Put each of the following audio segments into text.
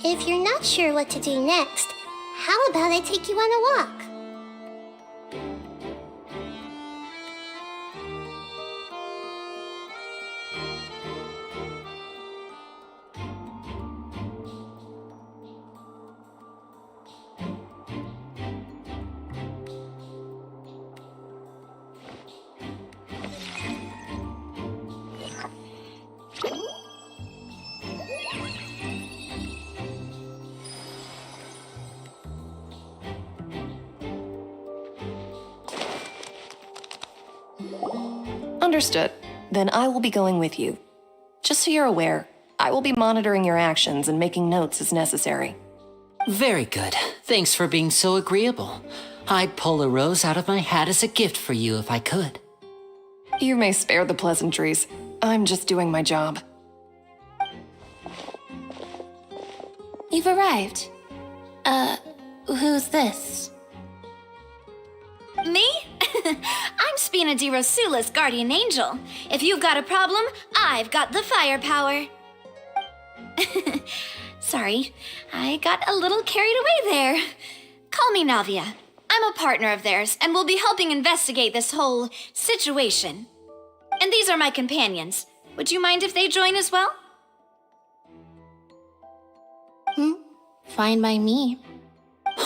If you're not sure what to do next, how about I take you on a walk? Understood. Then I will be going with you. Just so you're aware, I will be monitoring your actions and making notes as necessary. Very good. Thanks for being so agreeable. I'd pull a rose out of my hat as a gift for you if I could. You may spare the pleasantries. I'm just doing my job. You've arrived. Who's this? Me? I'm Spina di Rosula's guardian angel. If you've got a problem, I've got the firepower. Sorry, I got a little carried away there. Call me Navia. I'm a partner of theirs, and we'll be helping investigate this whole situation. And these are my companions. Would you mind if they join as well? Fine by me.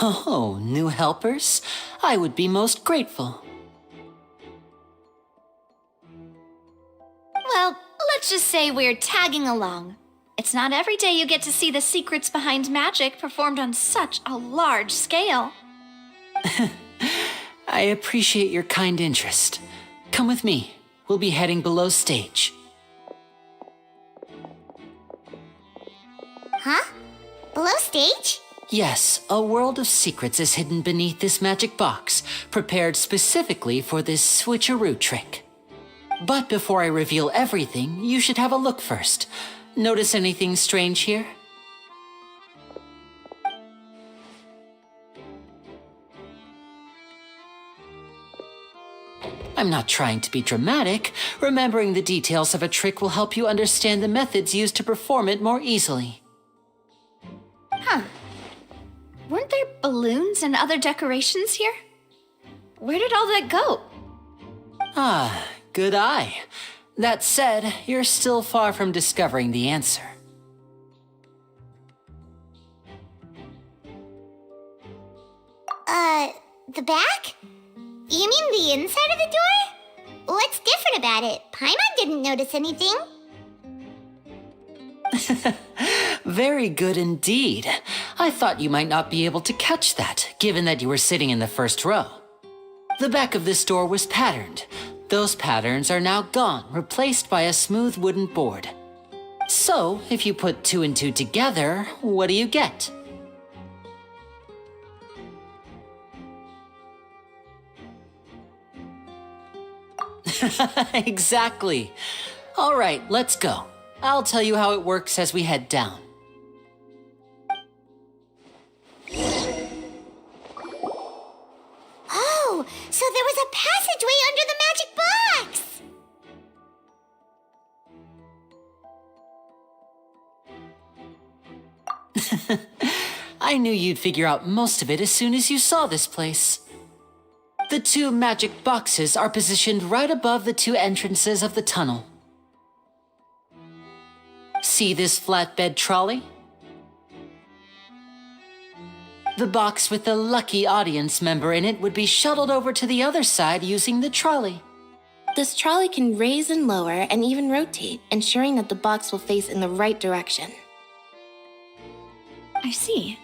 Oh, new helpers? I would be most grateful. Well, let's just say we're tagging along. It's not every day you get to see the secrets behind magic performed on such a large scale. I appreciate your kind interest. Come with me. We'll be heading below stage. Huh? Below stage? Yes, a world of secrets is hidden beneath this magic box, prepared specifically for this switcheroo trick. But before I reveal everything, you should have a look first. Notice anything strange here? I'm not trying to be dramatic. Remembering the details of a trick will help you understand the methods used to perform it more easily. Huh. Weren't there balloons and other decorations here? Where did all that go? Ah, good eye. That said, you're still far from discovering the answer. The back? You mean the inside of the door? What's different about it? Paimon didn't notice anything. Very good indeed. I thought you might not be able to catch that, given that you were sitting in the first row. The back of this door was patterned. Those patterns are now gone, replaced by a smooth wooden board. So, if you put 2 and 2 together, what do you get? Exactly. All right, let's go. I'll tell you how it works as we head down. Oh, so there was a passageway under the magic box! I knew you'd figure out most of it as soon as you saw this place. The 2 magic boxes are positioned right above the 2 entrances of the tunnel. See this flatbed trolley? The box with the lucky audience member in it would be shuttled over to the other side using the trolley. This trolley can raise and lower and even rotate, ensuring that the box will face in the right direction. I see.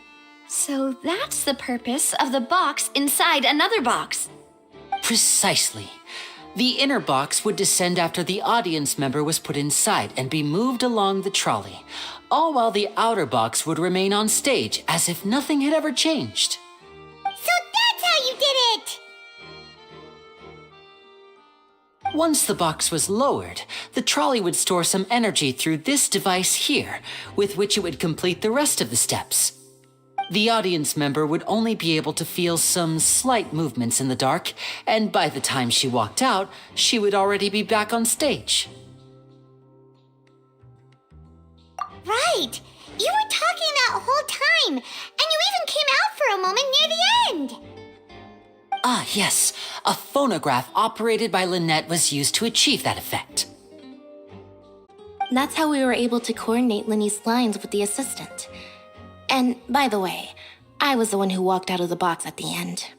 So that's the purpose of the box inside another box. Precisely. The inner box would descend after the audience member was put inside and be moved along the trolley, all while the outer box would remain on stage as if nothing had ever changed. So that's how you did it! Once the box was lowered, the trolley would store some energy through this device here, with which it would complete the rest of the steps. The audience member would only be able to feel some slight movements in the dark, and by the time she walked out, she would already be back on stage. Right! You were talking that whole time, and you even came out for a moment near the end. Ah, yes. A phonograph operated by Lynette was used to achieve that effect. That's how we were able to coordinate Linny's lines with the assistant. And by the way, I was the one who walked out of the box at the end.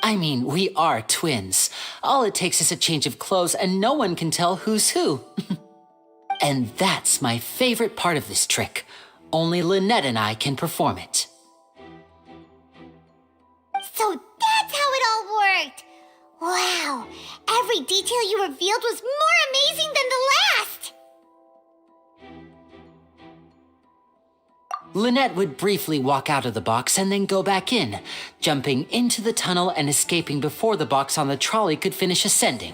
I mean, we are twins. All it takes is a change of clothes and no one can tell who's who. And that's my favorite part of this trick. Only Lynette and I can perform it. So that's how it all worked. Wow, every detail you revealed was more amazing than the last. Lynette would briefly walk out of the box and then go back in, jumping into the tunnel and escaping before the box on the trolley could finish ascending.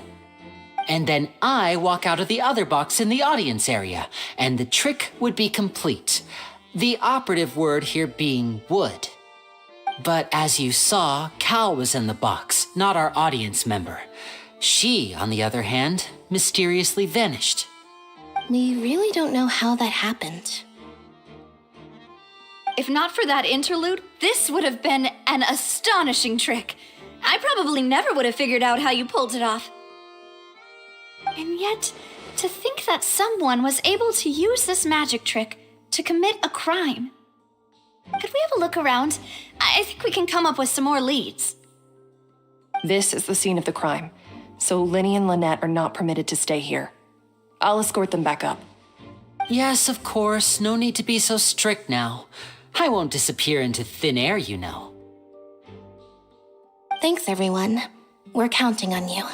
And then I walk out of the other box in the audience area, and the trick would be complete. The operative word here being would. But as you saw, Cal was in the box, not our audience member. She, on the other hand, mysteriously vanished. We really don't know how that happened. If not for that interlude, this would have been an astonishing trick. I probably never would have figured out how you pulled it off. And yet, to think that someone was able to use this magic trick to commit a crime. Could we have a look around? I think we can come up with some more leads. This is the scene of the crime, so Linny and Lynette are not permitted to stay here. I'll escort them back up. Yes, of course. No need to be so strict now. I won't disappear into thin air, you know. Thanks, everyone. We're counting on you.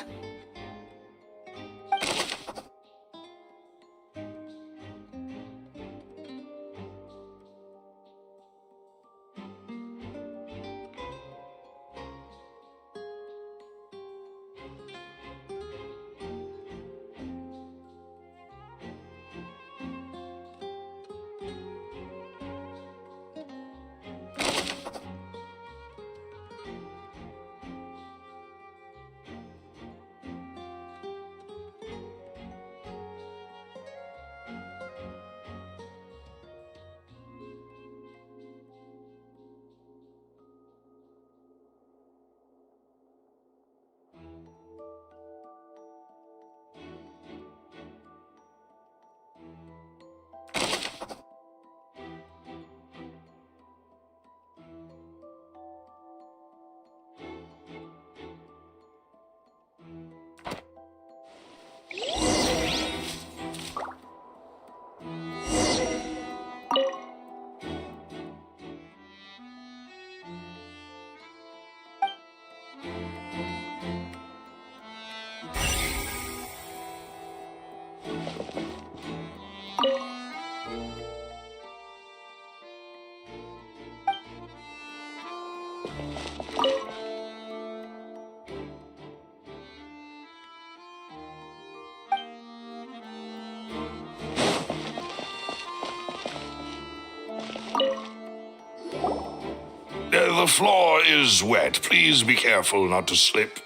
The floor is wet. Please be careful not to slip.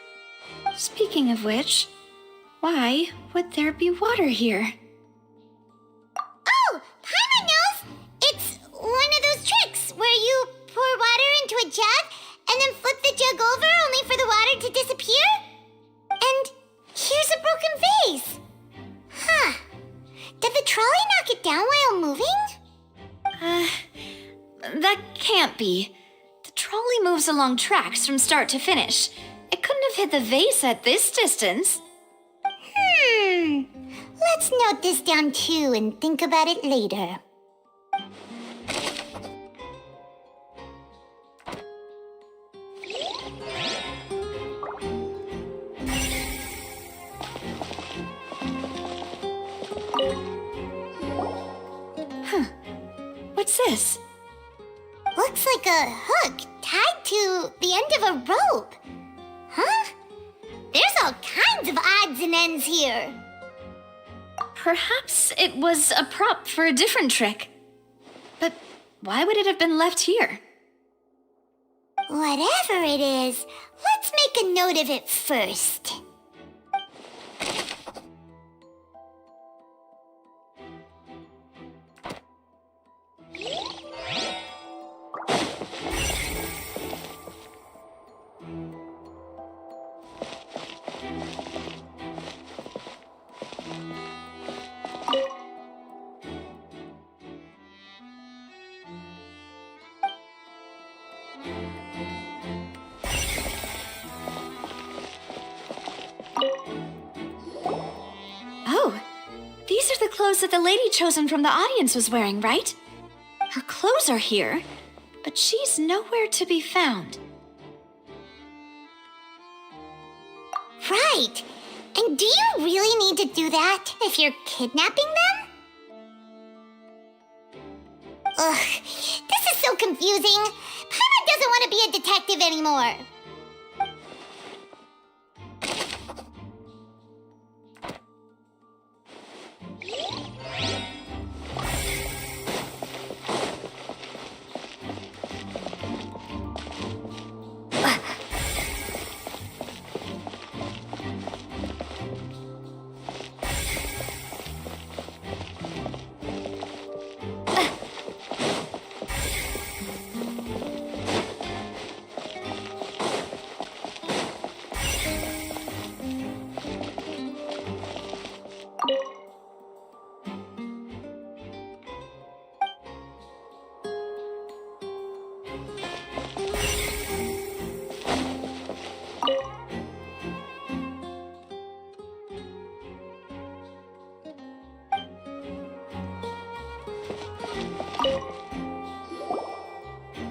Speaking of which, why would there be water here? Oh, Paimon knows! It's one of those tricks where you pour water into a jug and then flip the jug over only for the water to disappear? And here's a broken vase. Huh. Did the trolley knock it down while moving? That can't be. The trolley moves along tracks from start to finish. It couldn't have hit the vase at this distance. Let's note this down too and think about it later. What's this? Looks like a hook tied to the end of a rope. Huh? There's all kinds of odds and ends here. Perhaps it was a prop for a different trick. But why would it have been left here? Whatever it is, let's make a note of it first. clothes that the lady chosen from the audience was wearing, right? Her clothes are here, but she's nowhere to be found. Right. And do you really need to do that if you're kidnapping them? Ugh, this is so confusing. Paimon doesn't want to be a detective anymore.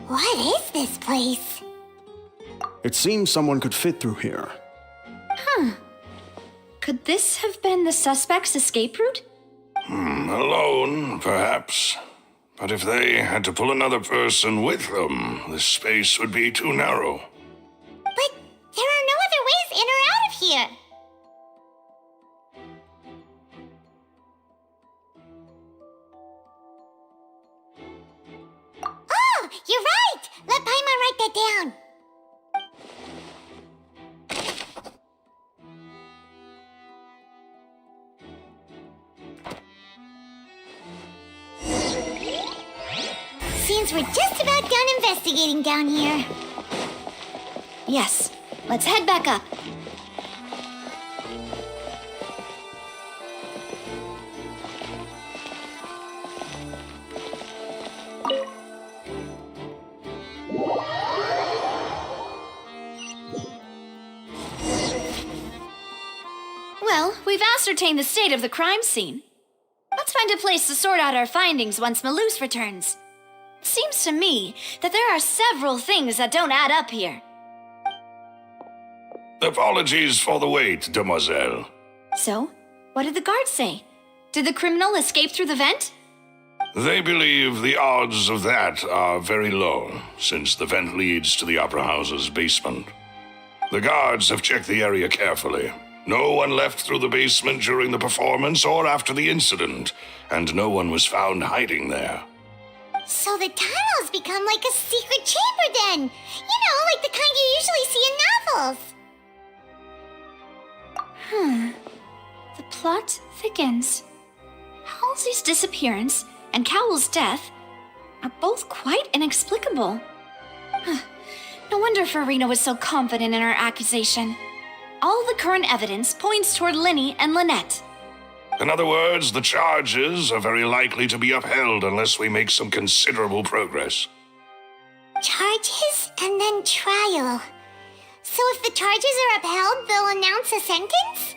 What is this place? It seems someone could fit through here. Could this have been the suspect's escape route? Alone, perhaps. But if they had to pull another person with them, the space would be too narrow. But there are no other ways in or out of here. Oh, you're right! Let Paimon write that down. Seems we're just about done investigating down here. Yes. Let's head back up. Well, we've ascertained the state of the crime scene. Let's find a place to sort out our findings once Malus returns. Seems to me that there are several things that don't add up here. Apologies for the wait, demoiselle. So, what did the guards say? Did the criminal escape through the vent? They believe the odds of that are very low, since the vent leads to the Opera House's basement. The guards have checked the area carefully. No one left through the basement during the performance or after the incident, and no one was found hiding there. So the tunnels become like a secret chamber then. You know, like the kind you usually see in novels. The plot thickens. Halsey's disappearance and Cowell's death are both quite inexplicable. No wonder Farina was so confident in her accusation. All the current evidence points toward Linny and Lynette. In other words, the charges are very likely to be upheld unless we make some considerable progress. Charges and then trial. So if the charges are upheld, they'll announce a sentence?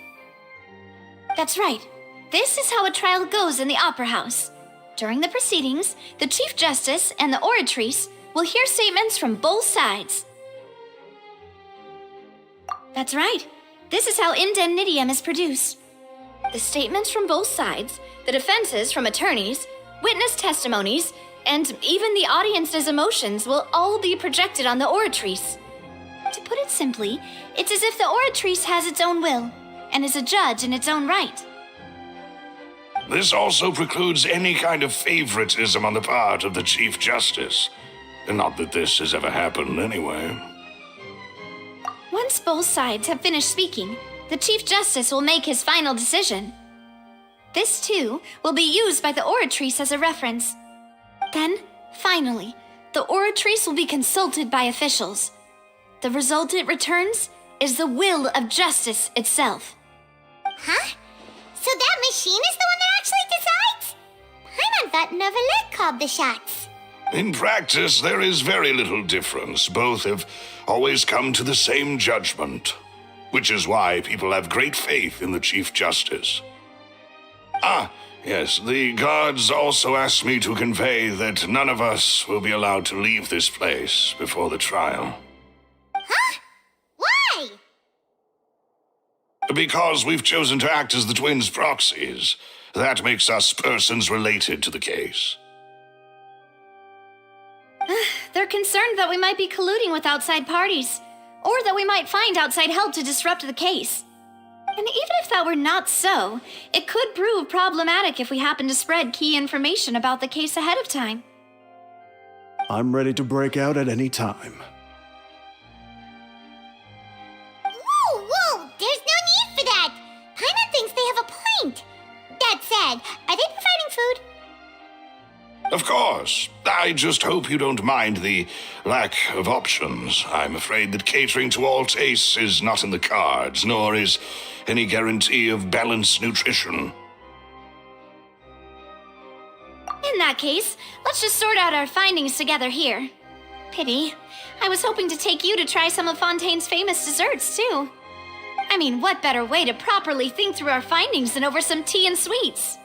That's right. This is how a trial goes in the Opera House. During the proceedings, the Chief Justice and the Oratrice will hear statements from both sides. That's right. This is how indemnitium is produced. The statements from both sides, the defenses from attorneys, witness testimonies, and even the audience's emotions will all be projected on the Oratrice. To put it simply, it's as if the Oratrice has its own will and is a judge in its own right. This also precludes any kind of favoritism on the part of the Chief Justice. Not that this has ever happened anyway. Once both sides have finished speaking, the Chief Justice will make his final decision. This, too, will be used by the Oratrice as a reference. Then, finally, the Oratrice will be consulted by officials. The result it returns is the will of justice itself. Huh? So that machine is the one that actually decides? Paimon thought Neuvillette called the shots. In practice, there is very little difference. Both have always come to the same judgment, which is why people have great faith in the Chief Justice. Ah, yes, the guards also asked me to convey that none of us will be allowed to leave this place before the trial. Huh? Why? Because we've chosen to act as the twins' proxies. That makes us persons related to the case. They're concerned that we might be colluding with outside parties, or that we might find outside help to disrupt the case. And even if that were not so, it could prove problematic if we happen to spread key information about the case ahead of time. I'm ready to break out at any time. Whoa, whoa! There's no need for that! Paimon thinks they have a point. That said, are they providing food? Of course. I just hope you don't mind the lack of options. I'm afraid that catering to all tastes is not in the cards, nor is any guarantee of balanced nutrition. In that case, let's just sort out our findings together here. Pity. I was hoping to take you to try some of Fontaine's famous desserts, too. I mean, what better way to properly think through our findings than over some tea and sweets?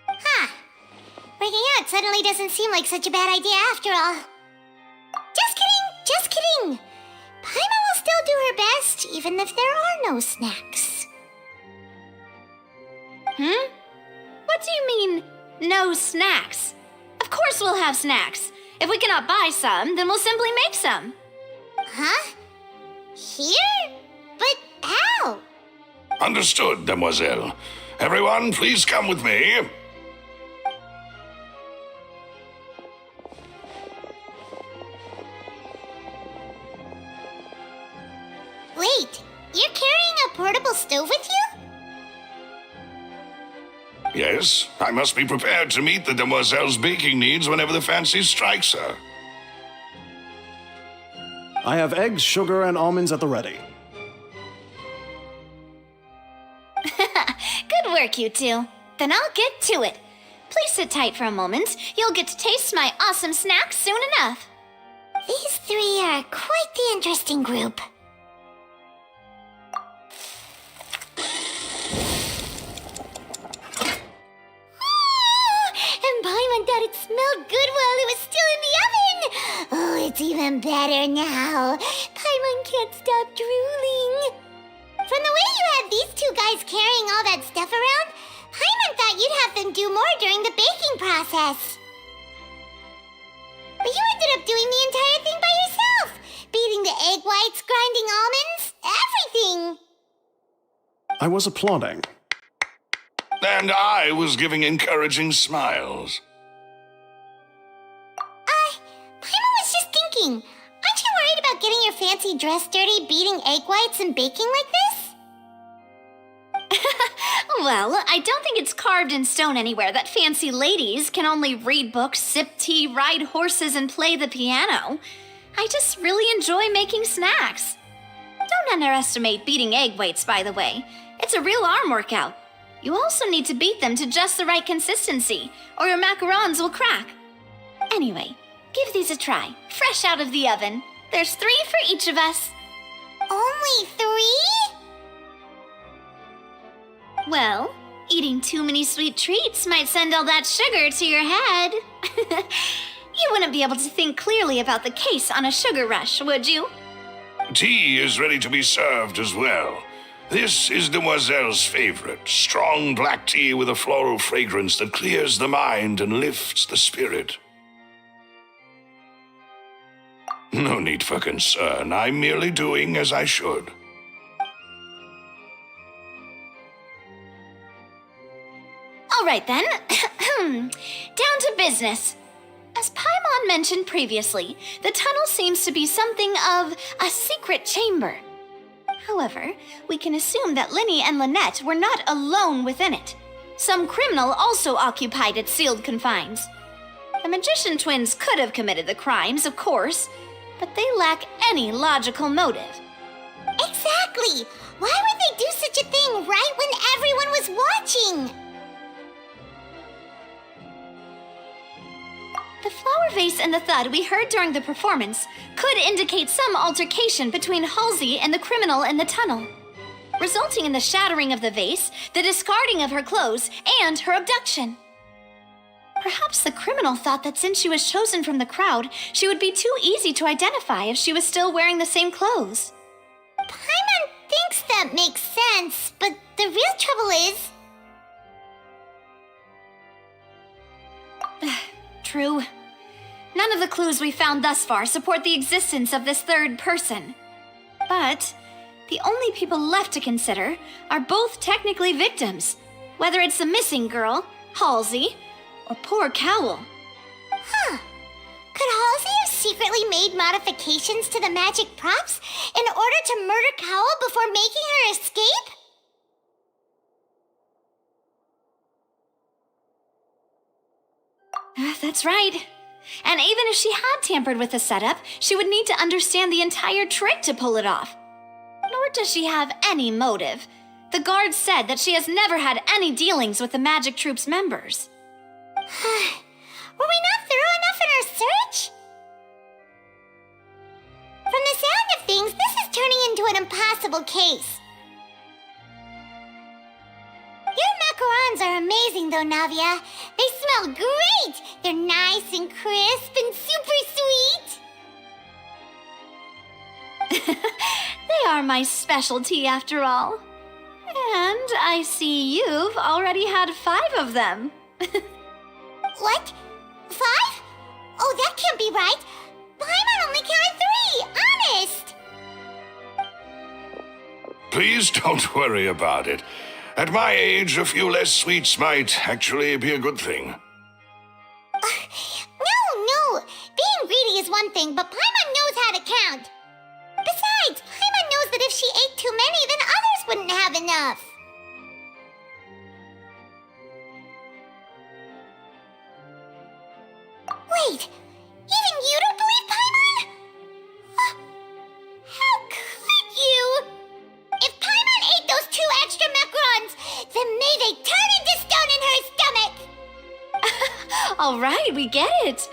Huh. Breaking out suddenly doesn't seem like such a bad idea after all. Just kidding, just kidding. Paimon will still do her best, even if there are no snacks. What do you mean, no snacks? Of course we'll have snacks. If we cannot buy some, then we'll simply make some. Huh? Here? But how? Understood, demoiselle. Everyone, please come with me. Wait, you're carrying a portable stove with you? Yes, I must be prepared to meet the demoiselle's baking needs whenever the fancy strikes her. I have eggs, sugar, and almonds at the ready. Good work, you two. Then I'll get to it. Please sit tight for a moment. You'll get to taste my awesome snacks soon enough. These three are quite the interesting group. And Paimon thought it smelled good while it was still in the oven. Oh, it's even better now. Paimon can't stop drooling. From the way you had these two guys carrying all that stuff around, Paimon thought you'd have them do more during the baking process. But you ended up doing the entire thing by yourself. Beating the egg whites, grinding almonds, everything. I was applauding. And I was giving encouraging smiles. Paimon was just thinking, aren't you worried about getting your fancy dress dirty beating egg whites and baking like this? Well, I don't think it's carved in stone anywhere that fancy ladies can only read books, sip tea, ride horses, and play the piano. I just really enjoy making snacks. Don't underestimate beating egg whites, by the way. It's a real arm workout. You also need to beat them to just the right consistency, or your macarons will crack. Anyway, give these a try, fresh out of the oven. There's 3 for each of us. Only 3? Well, eating too many sweet treats might send all that sugar to your head. You wouldn't be able to think clearly about the case on a sugar rush, would you? Tea is ready to be served as well. This is Demoiselle's favorite, strong black tea with a floral fragrance that clears the mind and lifts the spirit. No need for concern. I'm merely doing as I should. All right then. Down to business. As Paimon mentioned previously, the tunnel seems to be something of a secret chamber. However, we can assume that Linny and Lynette were not alone within it. Some criminal also occupied its sealed confines. The magician twins could have committed the crimes, of course, but they lack any logical motive. Exactly! Why would they do such a thing right when everyone was watching? The flower vase and the thud we heard during the performance could indicate some altercation between Halsey and the criminal in the tunnel. resulting in the shattering of the vase, the discarding of her clothes, and her abduction. Perhaps the criminal thought that since she was chosen from the crowd, she would be too easy to identify if she was still wearing the same clothes. Paimon thinks that makes sense, but the real trouble is... True. None of the clues we found thus far support the existence of this third person. But the only people left to consider are both technically victims, whether it's the missing girl, Halsey, or poor Cowl. Huh. Could Halsey have secretly made modifications to the magic props in order to murder Cowl before making her escape? That's right. And even if she had tampered with the setup, she would need to understand the entire trick to pull it off. Nor does she have any motive. The guards said that she has never had any dealings with the magic troop's members. Were we not thorough enough in our search? From the sound of things, this is turning into an impossible case. Your macarons are amazing though, Navia. They smell great! They're nice and crisp and super sweet! They are my specialty after all. And I see you've already had 5 of them. What? 5? Oh, that can't be right. Paimon only counted 3, honest! Please don't worry about it. At my age, a few less sweets might actually be a good thing. No. Being greedy is one thing, but Paimon knows how to count. Besides, Paimon knows that if she ate too many, then others wouldn't have enough. Wait, even you don't believe Paimon? How could you? If Paimon ate those 2 extra macarons, then may they turn into stone in her stomach! All right, we get it.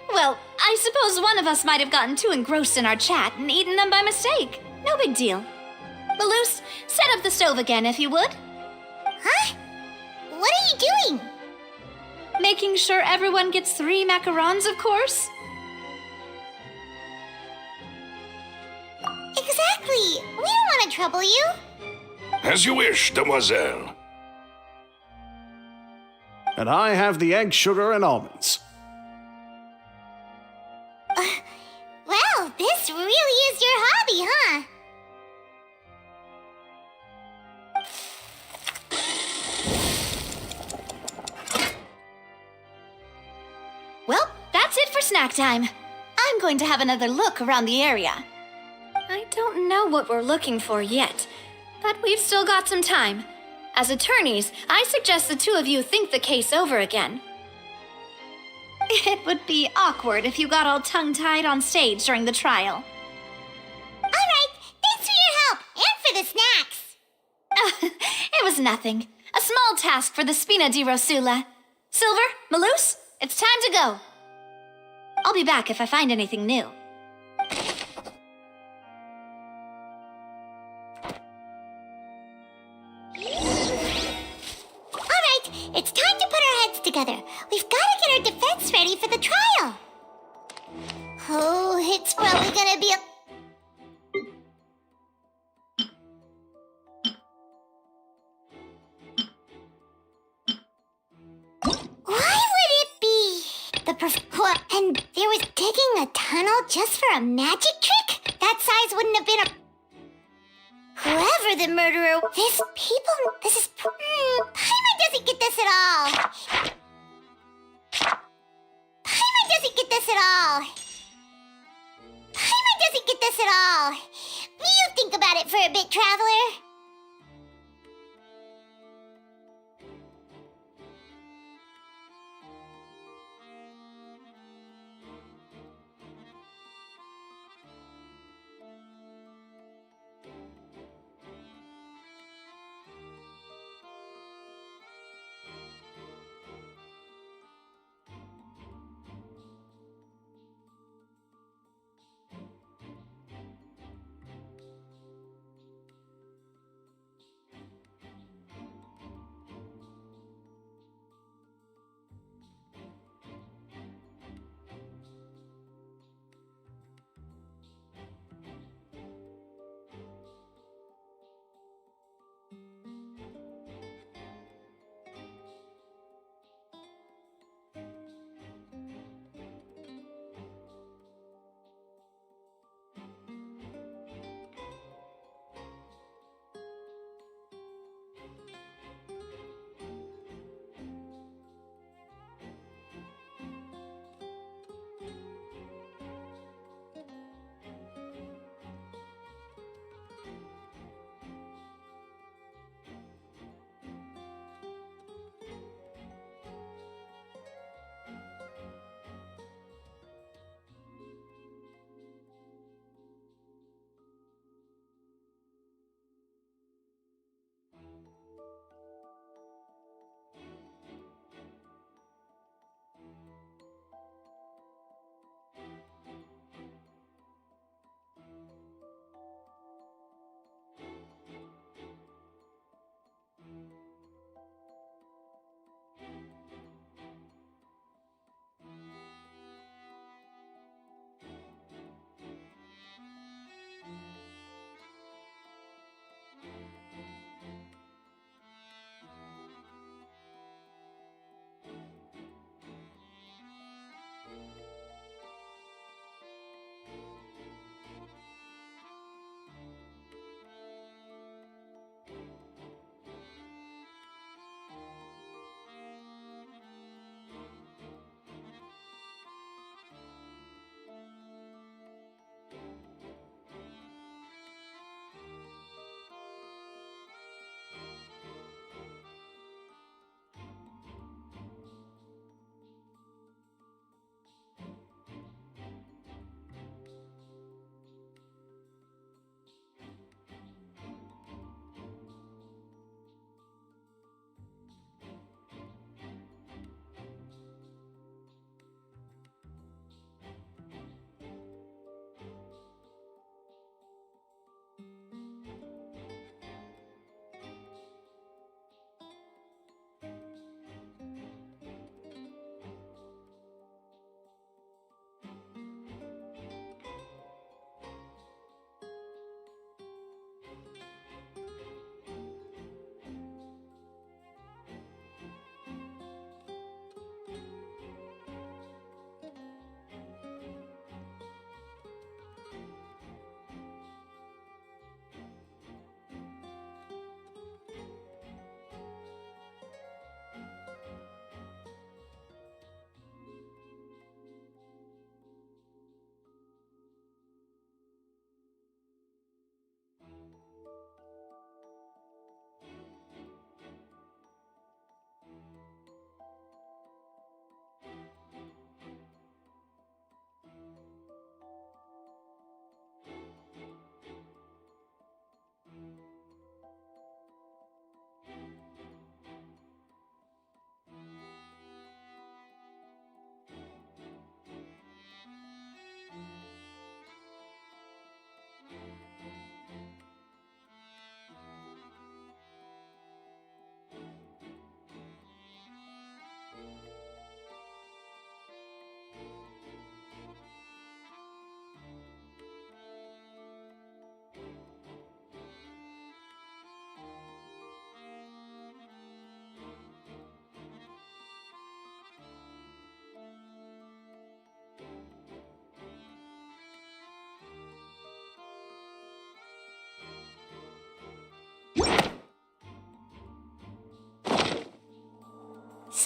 Well, I suppose one of us might have gotten too engrossed in our chat and eaten them by mistake. No big deal. Maloose, set up the stove again if you would. Huh? What are you doing? Making sure everyone gets 3 macarons, of course. Exactly. We don't want to trouble you. As you wish, demoiselle. And I have the egg, sugar, and almonds. Well, this really is your hobby, huh? Well, that's it for snack time. I'm going to have another look around the area. I don't know what we're looking for yet, but we've still got some time. As attorneys, I suggest the 2 of you think the case over again. It would be awkward if you got all tongue-tied on stage during the trial. All right, thanks for your help and for the snacks. It was nothing. A small task for the Spina di Rosula. Silver, Maloose, it's time to go. I'll be back if I find anything new. All right, it's time to put our heads together. We've got to get our defense ready for the trial. Oh, it's probably gonna be a... Why would it be? And there was digging a tunnel just for a magic trick? That size wouldn't have been a... Whoever the murderer... This is... Paimon doesn't get this at all. Paimon doesn't get this at all. Paimon doesn't get this at all. You think about it for a bit, Traveler.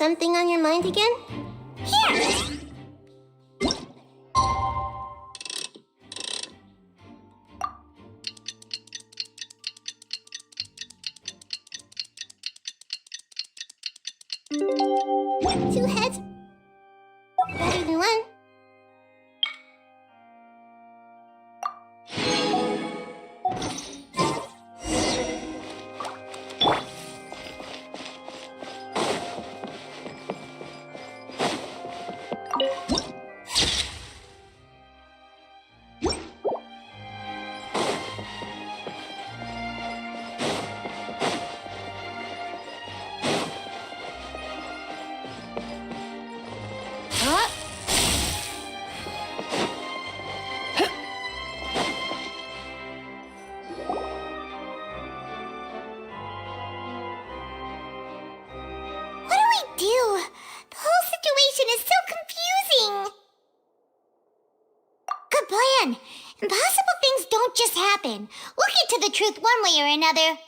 something on your mind again? Here! Two heads. Better than one. Impossible things don't just happen. We'll get to the truth one way or another.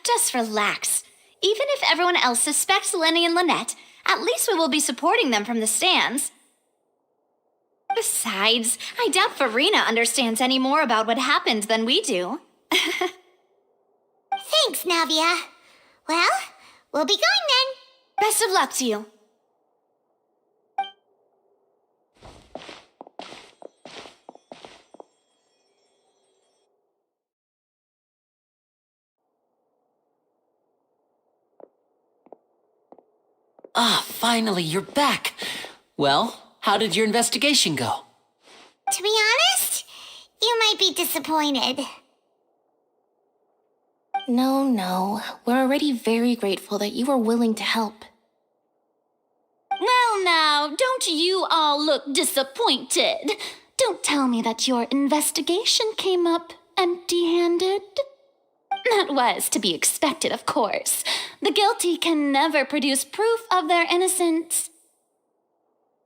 Just relax. Even if everyone else suspects Lenny and Lynette, at least we will be supporting them from the stands. Besides, I doubt Farina understands any more about what happened than we do. Thanks, Navia. Well, we'll be going then. Best of luck to you. Ah, finally, you're back. Well, how did your investigation go? To be honest, you might be disappointed. No. We're already very grateful that you were willing to help. Well, now, don't you all look disappointed. Don't tell me that your investigation came up empty-handed. That was to be expected, of course. The guilty can never produce proof of their innocence.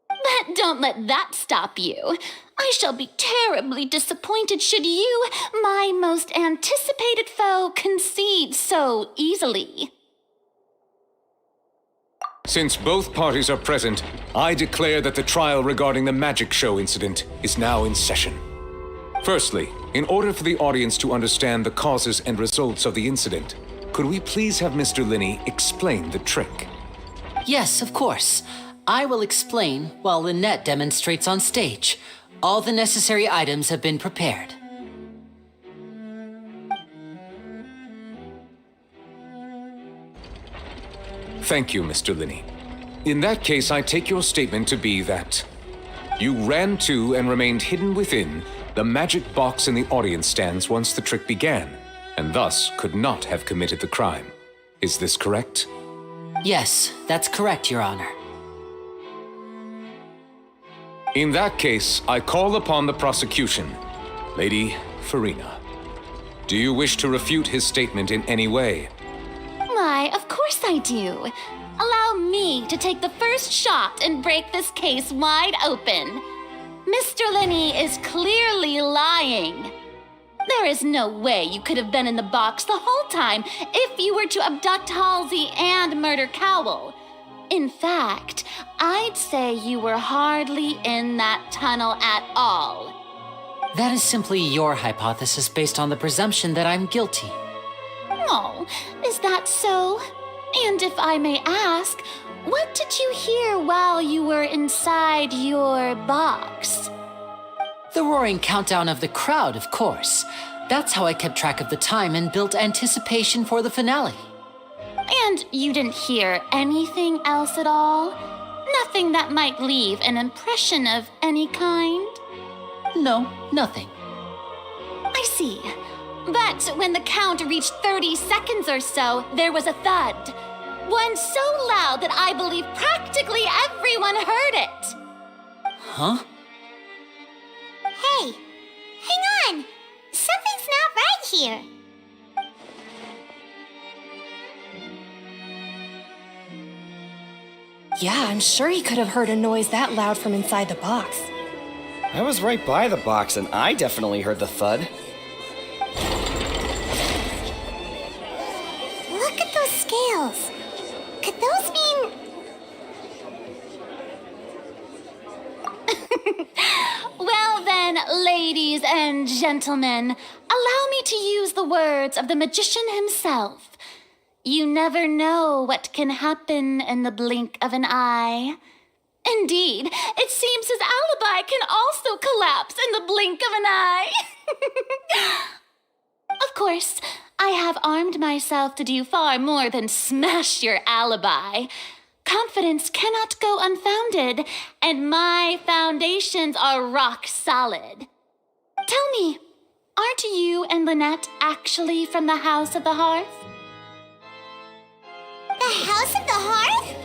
But don't let that stop you. I shall be terribly disappointed should you, my most anticipated foe, concede so easily. Since both parties are present, I declare that the trial regarding the magic show incident is now in session. Firstly, in order for the audience to understand the causes and results of the incident, could we please have Mr. Linney explain the trick? Yes, of course. I will explain while Lynette demonstrates on stage. All the necessary items have been prepared. Thank you, Mr. Linney. In that case, I take your statement to be that you ran to and remained hidden within the magic box in the audience stands once the trick began, and thus could not have committed the crime. Is this correct? Yes, that's correct, Your Honor. In that case, I call upon the prosecution. Lady Farina, do you wish to refute his statement in any way? Why, of course I do. Allow me to take the first shot and break this case wide open. Mr. Linney is clearly lying. There is no way you could have been in the box the whole time if you were to abduct Halsey and murder Cowell. In fact, I'd say you were hardly in that tunnel at all. That is simply your hypothesis based on the presumption that I'm guilty. Oh, is that so? And if I may ask, what did you hear while you were inside your box? The roaring countdown of the crowd, of course. That's how I kept track of the time and built anticipation for the finale. And you didn't hear anything else at all? Nothing that might leave an impression of any kind? No, nothing. I see. But when the count reached 30 seconds or so, there was a thud. One so loud that I believe practically everyone heard it. Huh? Hey, hang on. Something's not right here. Yeah, I'm sure he could have heard a noise that loud from inside the box. I was right by the box and I definitely heard the thud. Look at those scales. Could those mean Then, ladies and gentlemen, allow me to use the words of the magician himself. You never know what can happen in the blink of an eye. Indeed, it seems his alibi can also collapse in the blink of an eye. Of course, I have armed myself to do far more than smash your alibi. Confidence cannot go unfounded, and my foundations are rock solid. Tell me, aren't you and Lynette actually from the House of the Hearth? The House of the Hearth?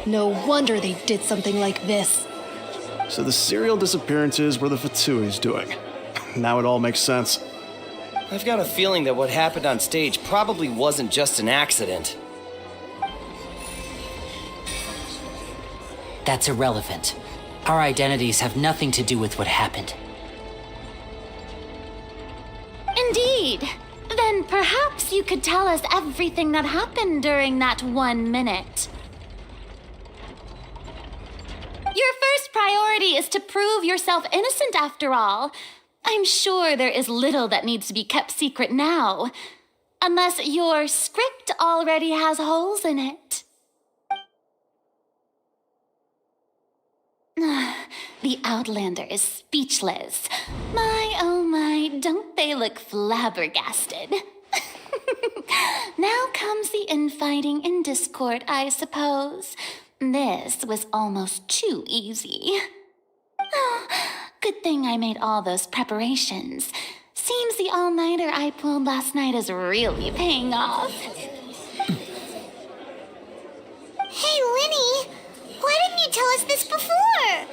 No wonder they did something like this. So the serial disappearances were the Fatsui's doing. Now it all makes sense. I've got a feeling that what happened on stage probably wasn't just an accident. That's irrelevant. Our identities have nothing to do with what happened. Indeed. Then perhaps you could tell us everything that happened during that 1 minute. Your first priority is to prove yourself innocent after all. I'm sure there is little that needs to be kept secret now. Unless your script already has holes in it. The Outlander is speechless. My, oh my, don't they look flabbergasted? Now comes the infighting and discord, I suppose. This was almost too easy. Oh, good thing I made all those preparations. Seems the all-nighter I pulled last night is really paying off. Hey, Linny, why didn't you tell us this before?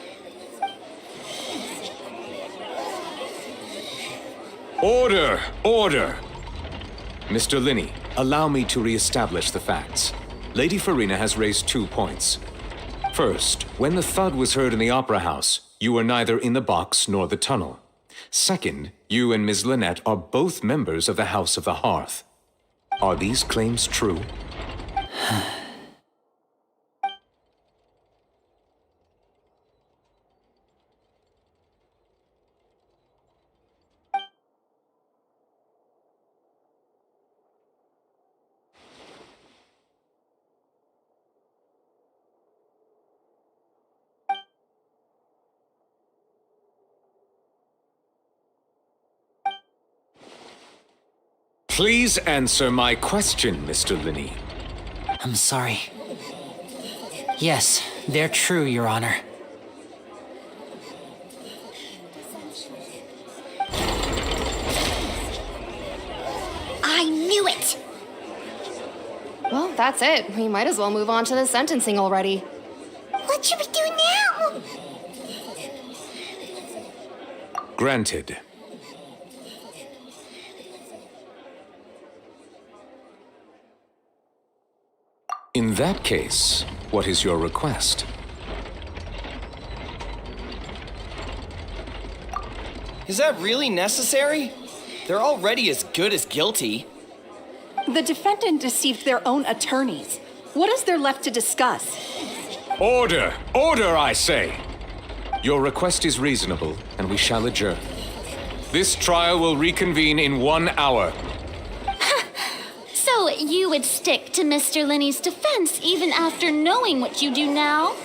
Order! Order! Mr. Linney, allow me to re-establish the facts. Lady Farina has raised 2 points. First, when the thud was heard in the Opera House, you were neither in the box nor the tunnel. Second, you and Ms. Lynette are both members of the House of the Hearth. Are these claims true? Please answer my question, Mr. Linney. I'm sorry. Yes, they're true, Your Honor. I knew it! Well, that's it. We might as well move on to the sentencing already. What should we do now? Granted. In that case, what is your request? Is that really necessary? They're already as good as guilty. The defendant deceived their own attorneys. What is there left to discuss? Order! Order, I say! Your request is reasonable, and we shall adjourn. This trial will reconvene in 1 hour. So you would stick to Mr. Linney's defense even after knowing what you do now?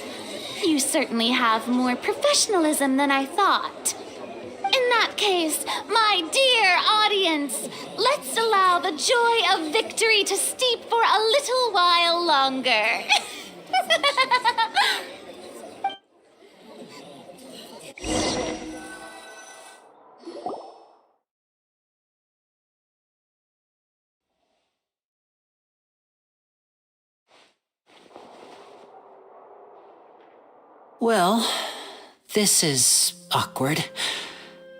You certainly have more professionalism than I thought. In that case, my dear audience, let's allow the joy of victory to steep for a little while longer. Well, this is awkward.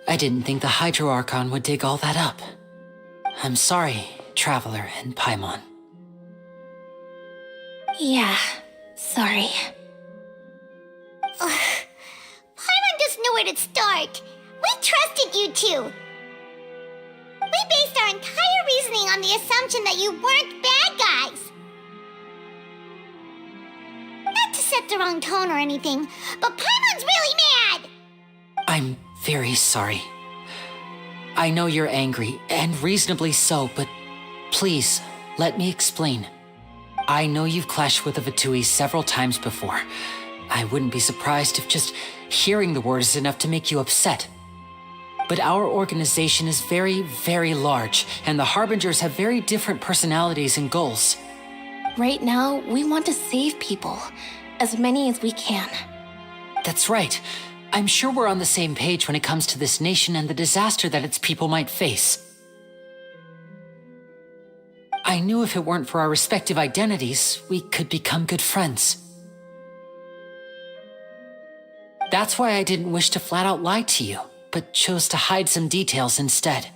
I didn't think the Hydro Archon would dig all that up. I'm sorry, Traveler and Paimon. Yeah, sorry. Paimon doesn't know where to start. We trusted you two. We based our entire reasoning on the assumption that you weren't bad guys. set the wrong tone or anything, but Paimon's really mad! I'm very sorry. I know you're angry, and reasonably so, but please, let me explain. I know you've clashed with the Fatui several times before. I wouldn't be surprised if just hearing the word is enough to make you upset. But our organization is very, very large, and the Harbingers have very different personalities and goals. Right now, we want to save people. As many as we can. That's right. I'm sure we're on the same page when it comes to this nation and the disaster that its people might face. I knew if it weren't for our respective identities, we could become good friends. That's why I didn't wish to flat out lie to you, but chose to hide some details instead.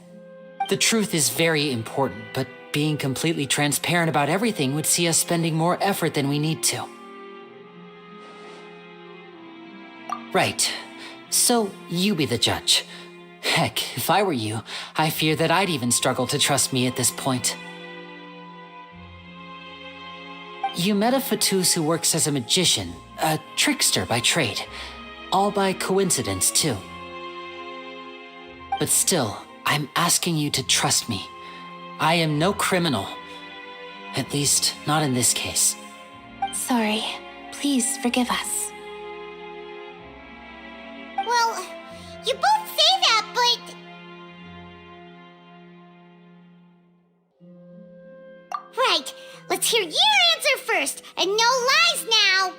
The truth is very important, but being completely transparent about everything would see us spending more effort than we need to. Right. So, you be the judge. Heck, if I were you, I fear that I'd even struggle to trust me at this point. You met a Fatus who works as a magician, a trickster by trade. All by coincidence, too. But still, I'm asking you to trust me. I am no criminal. At least, not in this case. Sorry. Please forgive us. Well, you both say that, but... Right, let's hear your answer first, and no lies now!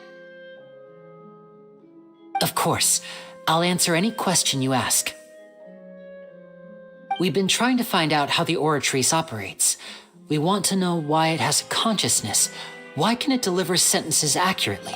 Of course, I'll answer any question you ask. We've been trying to find out how the Oratrice operates. We want to know why it has a consciousness. Why can it deliver sentences accurately?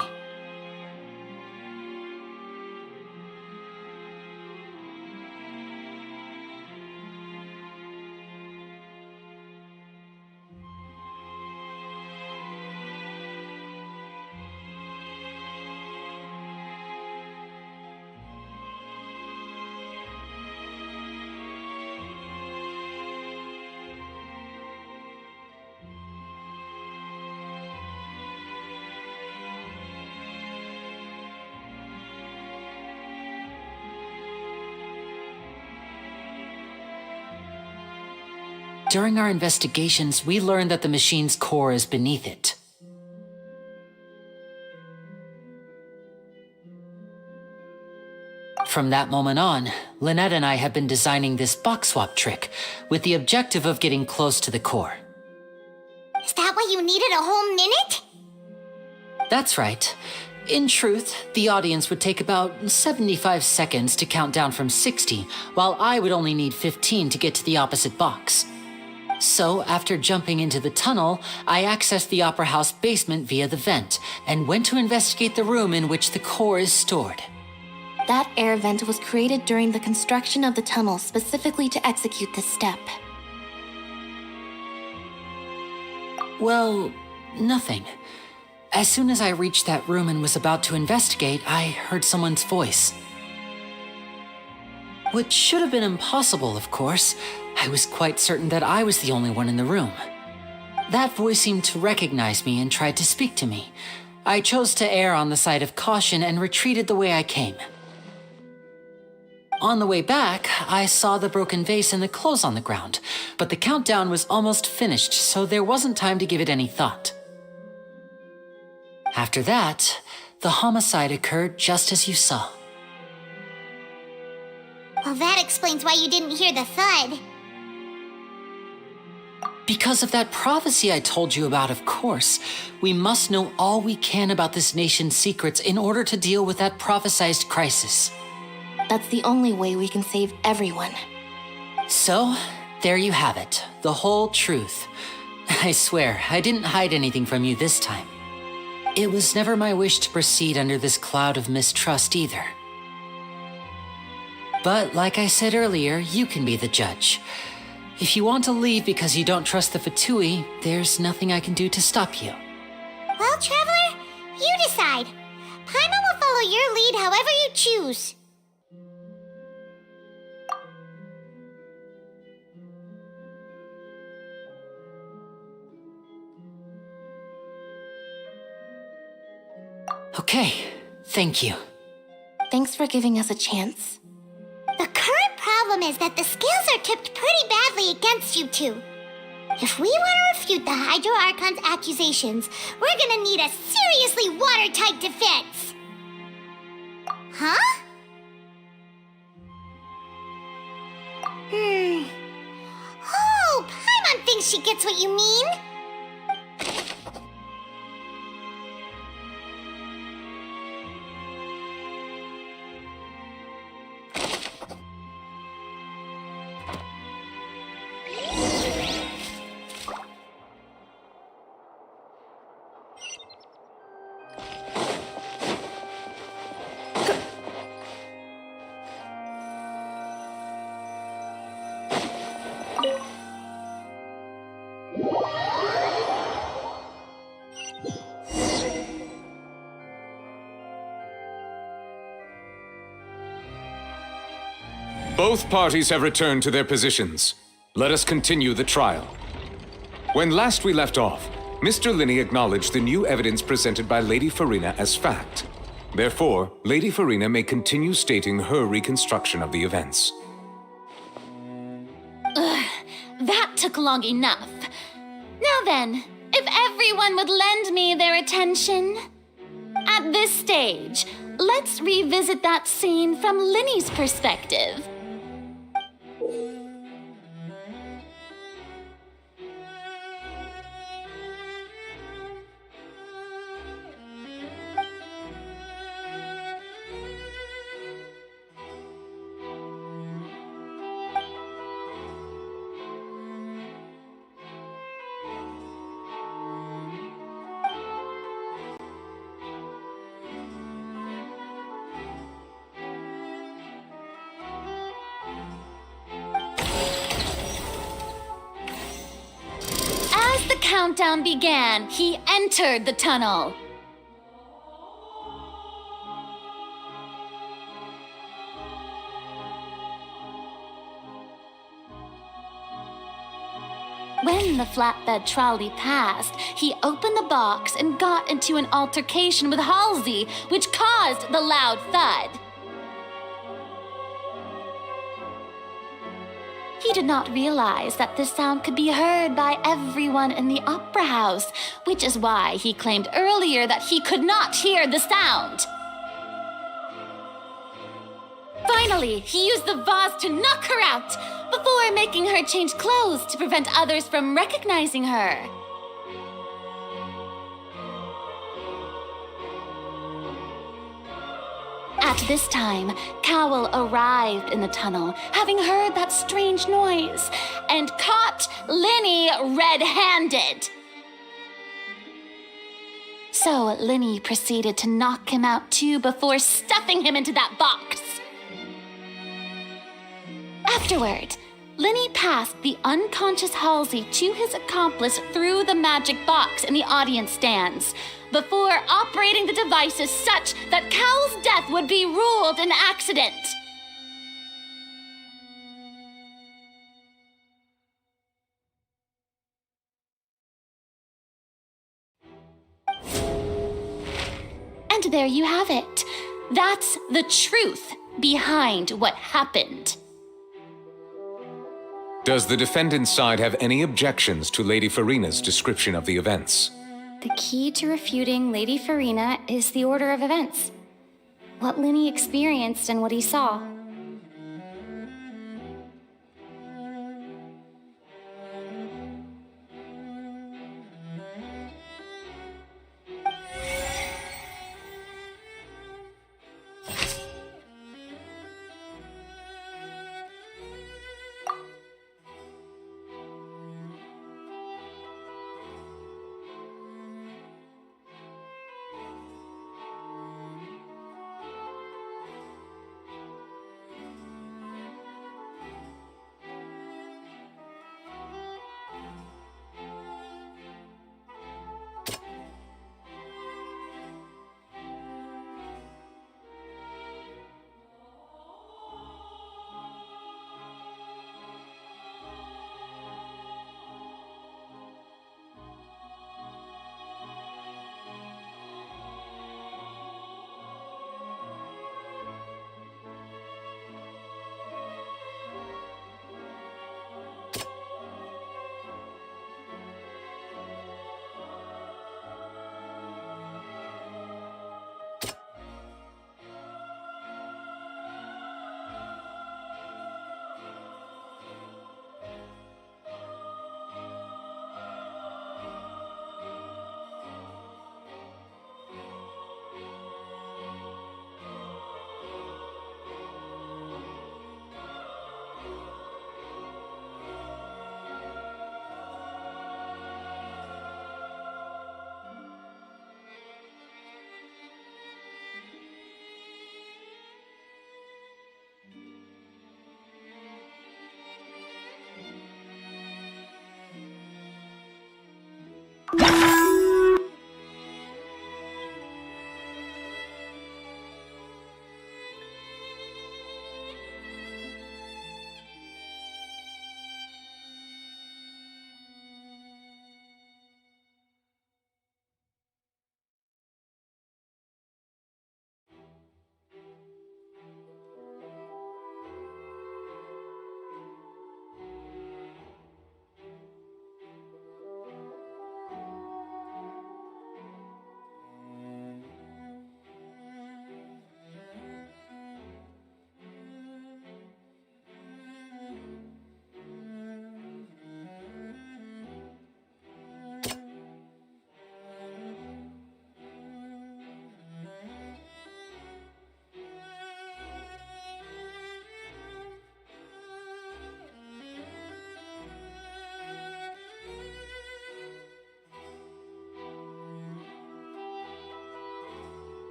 During our investigations, we learned that the machine's core is beneath it. From that moment on, Lynette and I have been designing this box swap trick with the objective of getting close to the core. Is that why you needed a whole minute? That's right. In truth, the audience would take about 75 seconds to count down from 60, while I would only need 15 to get to the opposite box. So, after jumping into the tunnel, I accessed the Opera House basement via the vent, and went to investigate the room in which the core is stored. That air vent was created during the construction of the tunnel specifically to execute this step. Well, nothing. As soon as I reached that room and was about to investigate, I heard someone's voice. Which should have been impossible, of course. I was quite certain that I was the only one in the room. That voice seemed to recognize me and tried to speak to me. I chose to err on the side of caution and retreated the way I came. On the way back, I saw the broken vase and the clothes on the ground, but the countdown was almost finished, so there wasn't time to give it any thought. After that, the homicide occurred just as you saw. Well, that explains why you didn't hear the thud. Because of that prophecy I told you about, of course. We must know all we can about this nation's secrets in order to deal with that prophesized crisis. That's the only way we can save everyone. So, there you have it. The whole truth. I swear, I didn't hide anything from you this time. It was never my wish to proceed under this cloud of mistrust either. But like I said earlier, you can be the judge. If you want to leave because you don't trust the Fatui, there's nothing I can do to stop you. Well, Traveler, you decide. Paimon will follow your lead however you choose. Okay, thank you. Thanks for giving us a chance. The current problem is that the scales are tipped pretty badly against you two. If we want to refute the Hydro Archon's accusations, we're gonna need a seriously watertight defense. Huh? Oh, Paimon thinks she gets what you mean. Both parties have returned to their positions. Let us continue the trial. When last we left off, Mr. Linney acknowledged the new evidence presented by Lady Farina as fact. Therefore, Lady Farina may continue stating her reconstruction of the events. That took long enough. Now then, if everyone would lend me their attention. At this stage, let's revisit that scene from Linney's perspective. As the countdown began, he entered the tunnel. When the flatbed trolley passed, he opened the box and got into an altercation with Halsey, which caused the loud thud. He did not realize that this sound could be heard by everyone in the opera house, which is why he claimed earlier that he could not hear the sound. Finally, he used the vase to knock her out before making her change clothes to prevent others from recognizing her. At this time, Cowell arrived in the tunnel, having heard that strange noise, and caught Linney red-handed. So Linney proceeded to knock him out too before stuffing him into that box. Afterward, Linney passed the unconscious Halsey to his accomplice through the magic box in the audience stands, before operating the devices such that Cowell's death would be ruled an accident. And there you have it. That's the truth behind what happened. Does the defendant's side have any objections to Lady Farina's description of the events? The key to refuting Lady Farina is the order of events. What Linney experienced and what he saw.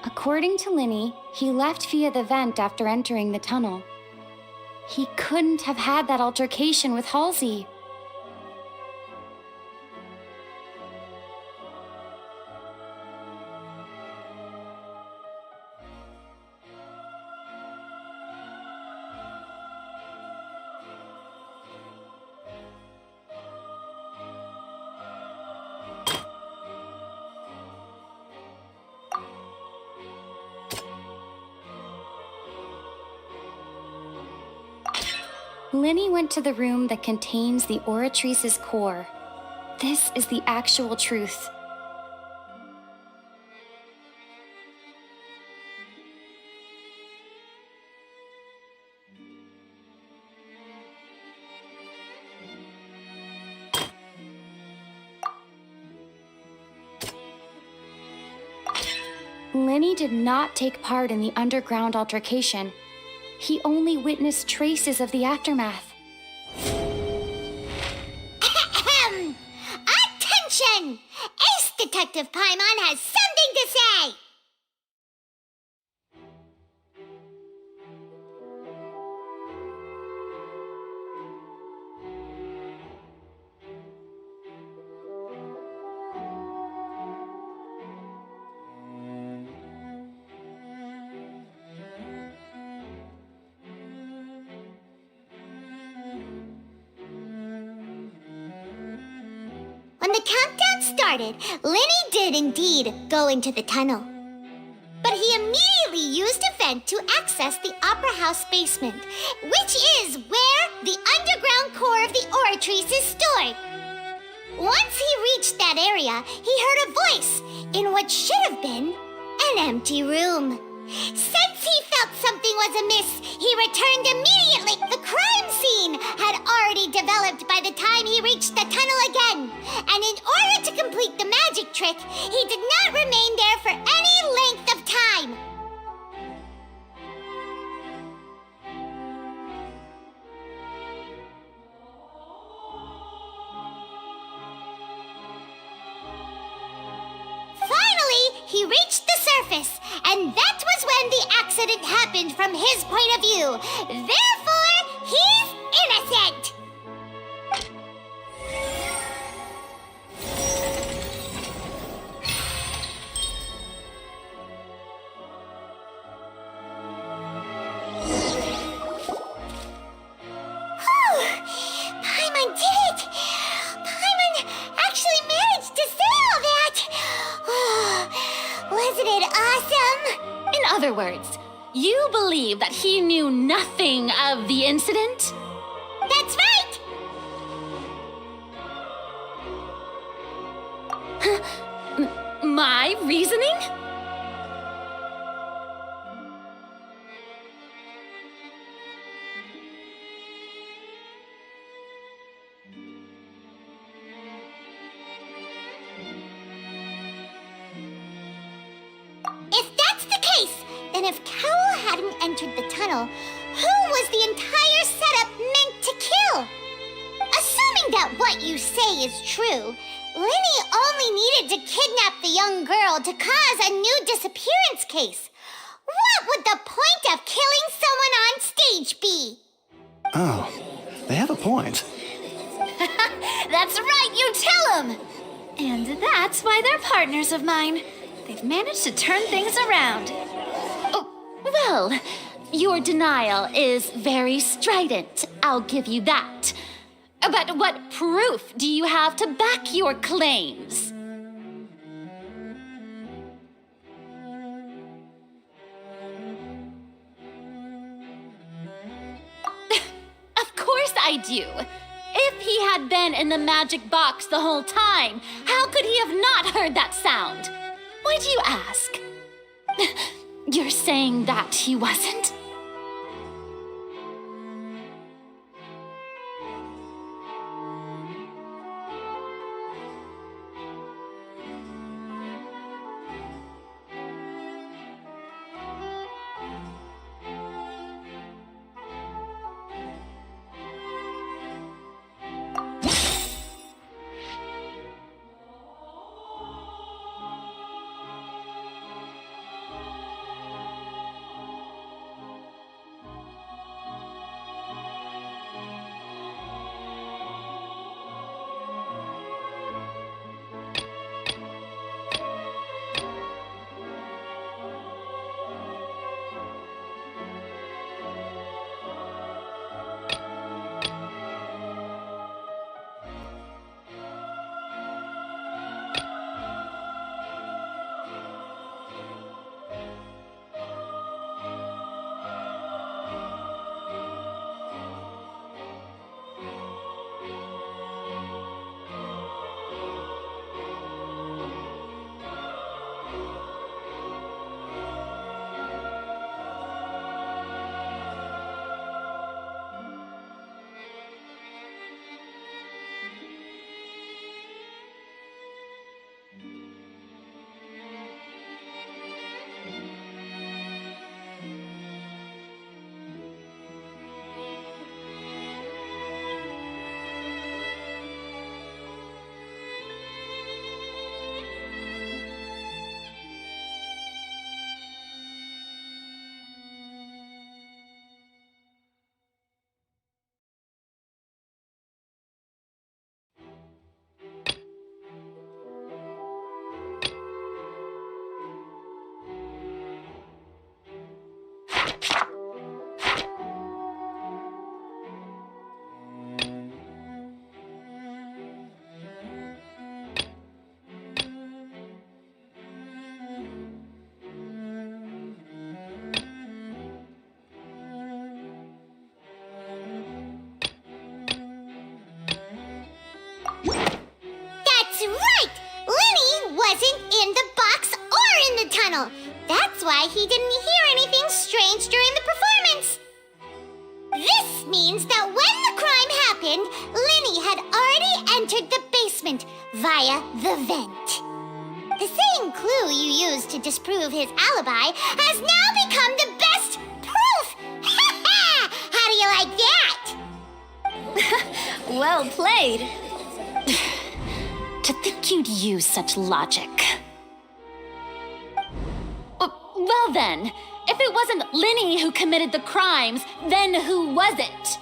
According to Linny, he left via the vent after entering the tunnel. He couldn't have had that altercation with Halsey. Linny went to the room that contains the Oratrice's core. This is the actual truth. Linny did not take part in the underground altercation. He only witnessed traces of the aftermath. Attention! Ace Detective Paimon has something to say! When the countdown started, Linny did indeed go into the tunnel. But he immediately used a vent to access the Opera House basement, which is where the underground core of the Oratrice is stored. Once he reached that area, he heard a voice in what should have been an empty room. Since he felt something was amiss, he returned immediately. The crime scene had already developed by the time he reached the tunnel again, and in order to complete the magic trick, he did not remain there for any length of time. Finally, he reached the surface, and that was when the accident happened from his point of view. Therefore, he's innocent! Whew! Paimon did it! Paimon actually managed to say all that! Wasn't it awesome? In other words, you believe that he knew nothing of the incident? That's right! My reasoning? If that's the case, then if Cowell hadn't entered the tunnel, who was the entire setup meant to kill? Assuming that what you say is true, Linny only needed to kidnap the young girl to cause a new disappearance case. What would the point of killing someone on stage be? Oh, they have a point. That's right, you tell them! And that's why they're partners of mine. They've managed to turn things around. Oh, well, your denial is very strident. I'll give you that. But what proof do you have to back your claims? Of course I do. If he had been in the magic box the whole time, how could he have not heard that sound? Why do you ask? You're saying that he wasn't? tunnel. That's why he didn't hear anything strange during the performance. This means that when the crime happened, Linny had already entered the basement via the vent. The same clue you used to disprove his alibi has now become the best proof! How do you like that? Well played. To think you'd use such logic. Well then, if it wasn't Linny who committed the crimes, then who was it?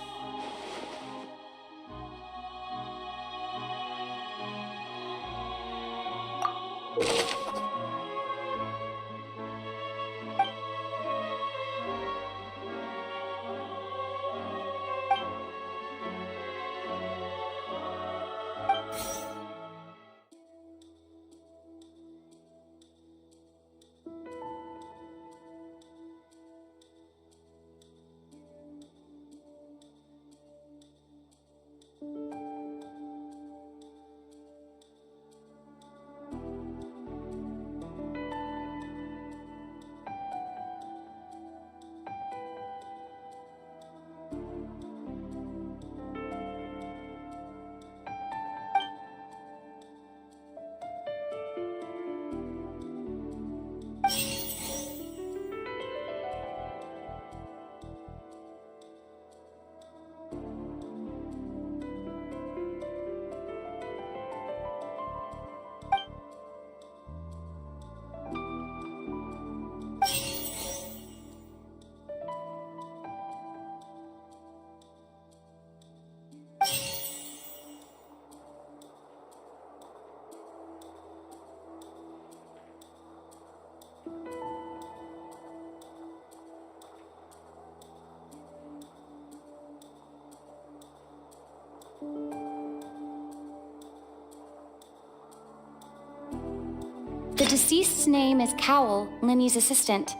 The deceased's name is Cowell, Linny's assistant.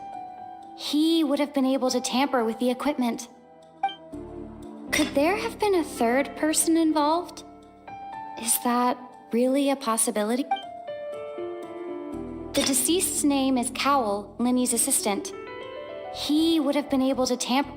He would have been able to tamper with the equipment. Could there have been a third person involved? Is that really a possibility? The deceased's name is Cowell, Linny's assistant. He would have been able to tamper...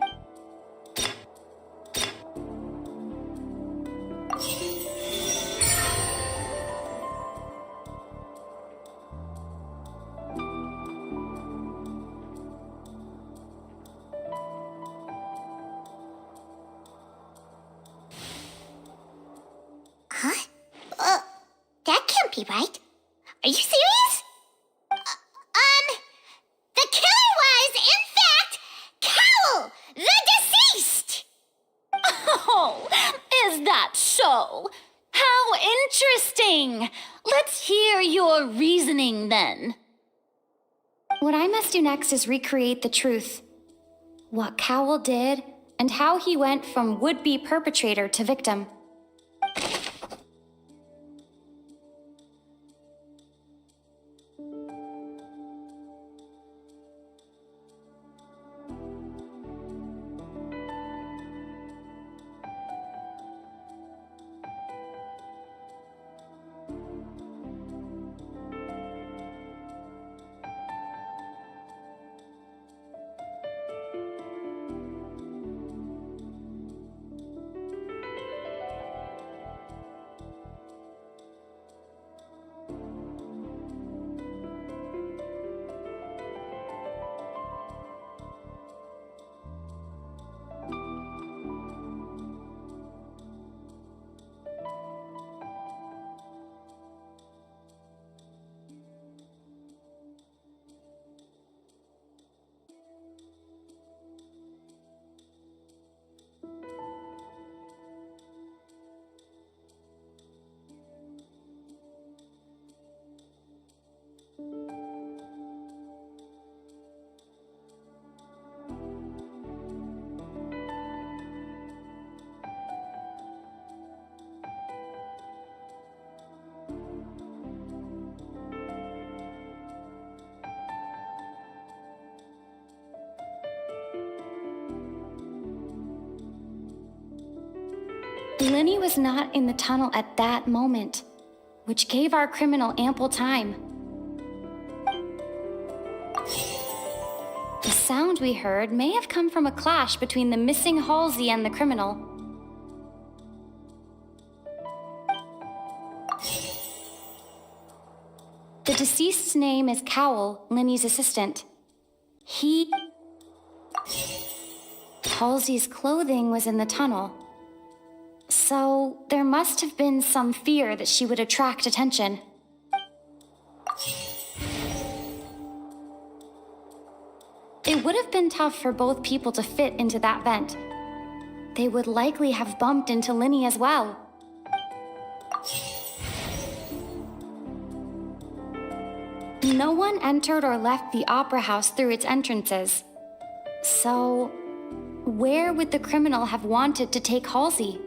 That can't be right. Are you serious? The killer was, in fact, Cowell, the deceased! Oh, is that so? How interesting! Let's hear your reasoning then. What I must do next is recreate the truth. What Cowell did, and how he went from would-be perpetrator to victim. Linny was not in the tunnel at that moment, which gave our criminal ample time. sound we heard may have come from a clash between the missing Halsey and the criminal. The deceased's name is Cowell, Linny's assistant. Halsey's clothing was in the tunnel. So there must have been some fear that she would attract attention. It would have been tough for both people to fit into that vent. They would likely have bumped into Linny as well. No one entered or left the opera house through its entrances. So, where would the criminal have wanted to take Halsey?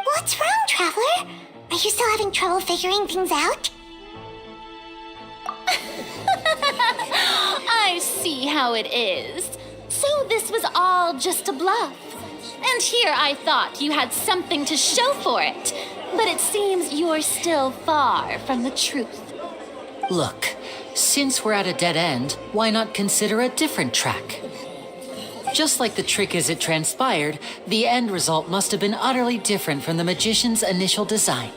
What's wrong, Traveler? Are you still having trouble figuring things out? I see how it is. So this was all just a bluff. And here I thought you had something to show for it. But it seems you're still far from the truth. Look, since we're at a dead end, why not consider a different track? Just like the trick as it transpired, the end result must have been utterly different from the magician's initial design.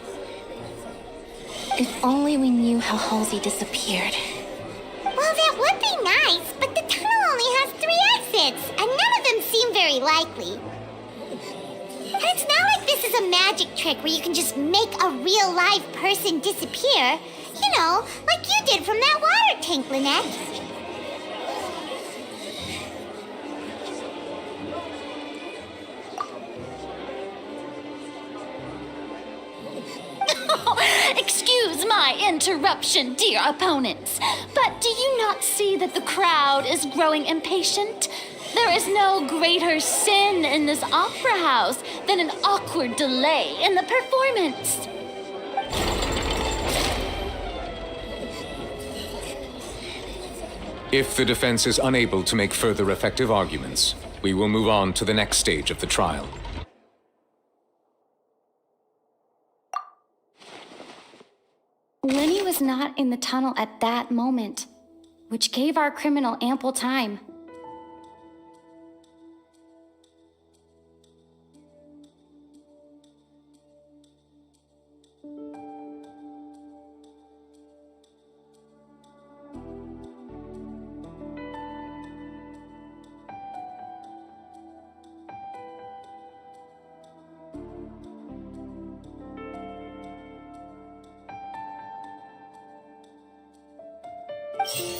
If only we knew how Halsey disappeared. Well, that would be nice, but the tunnel only has 3 exits, and none of them seem very likely. And it's not like this is a magic trick where you can just make a real live person disappear. You know, like you did from that water tank, Lynette. Excuse my interruption, dear opponents, but do you not see that the crowd is growing impatient? There is no greater sin in this opera house than an awkward delay in the performance. If the defense is unable to make further effective arguments, we will move on to the next stage of the trial. Linny was not in the tunnel at that moment, which gave our criminal ample time.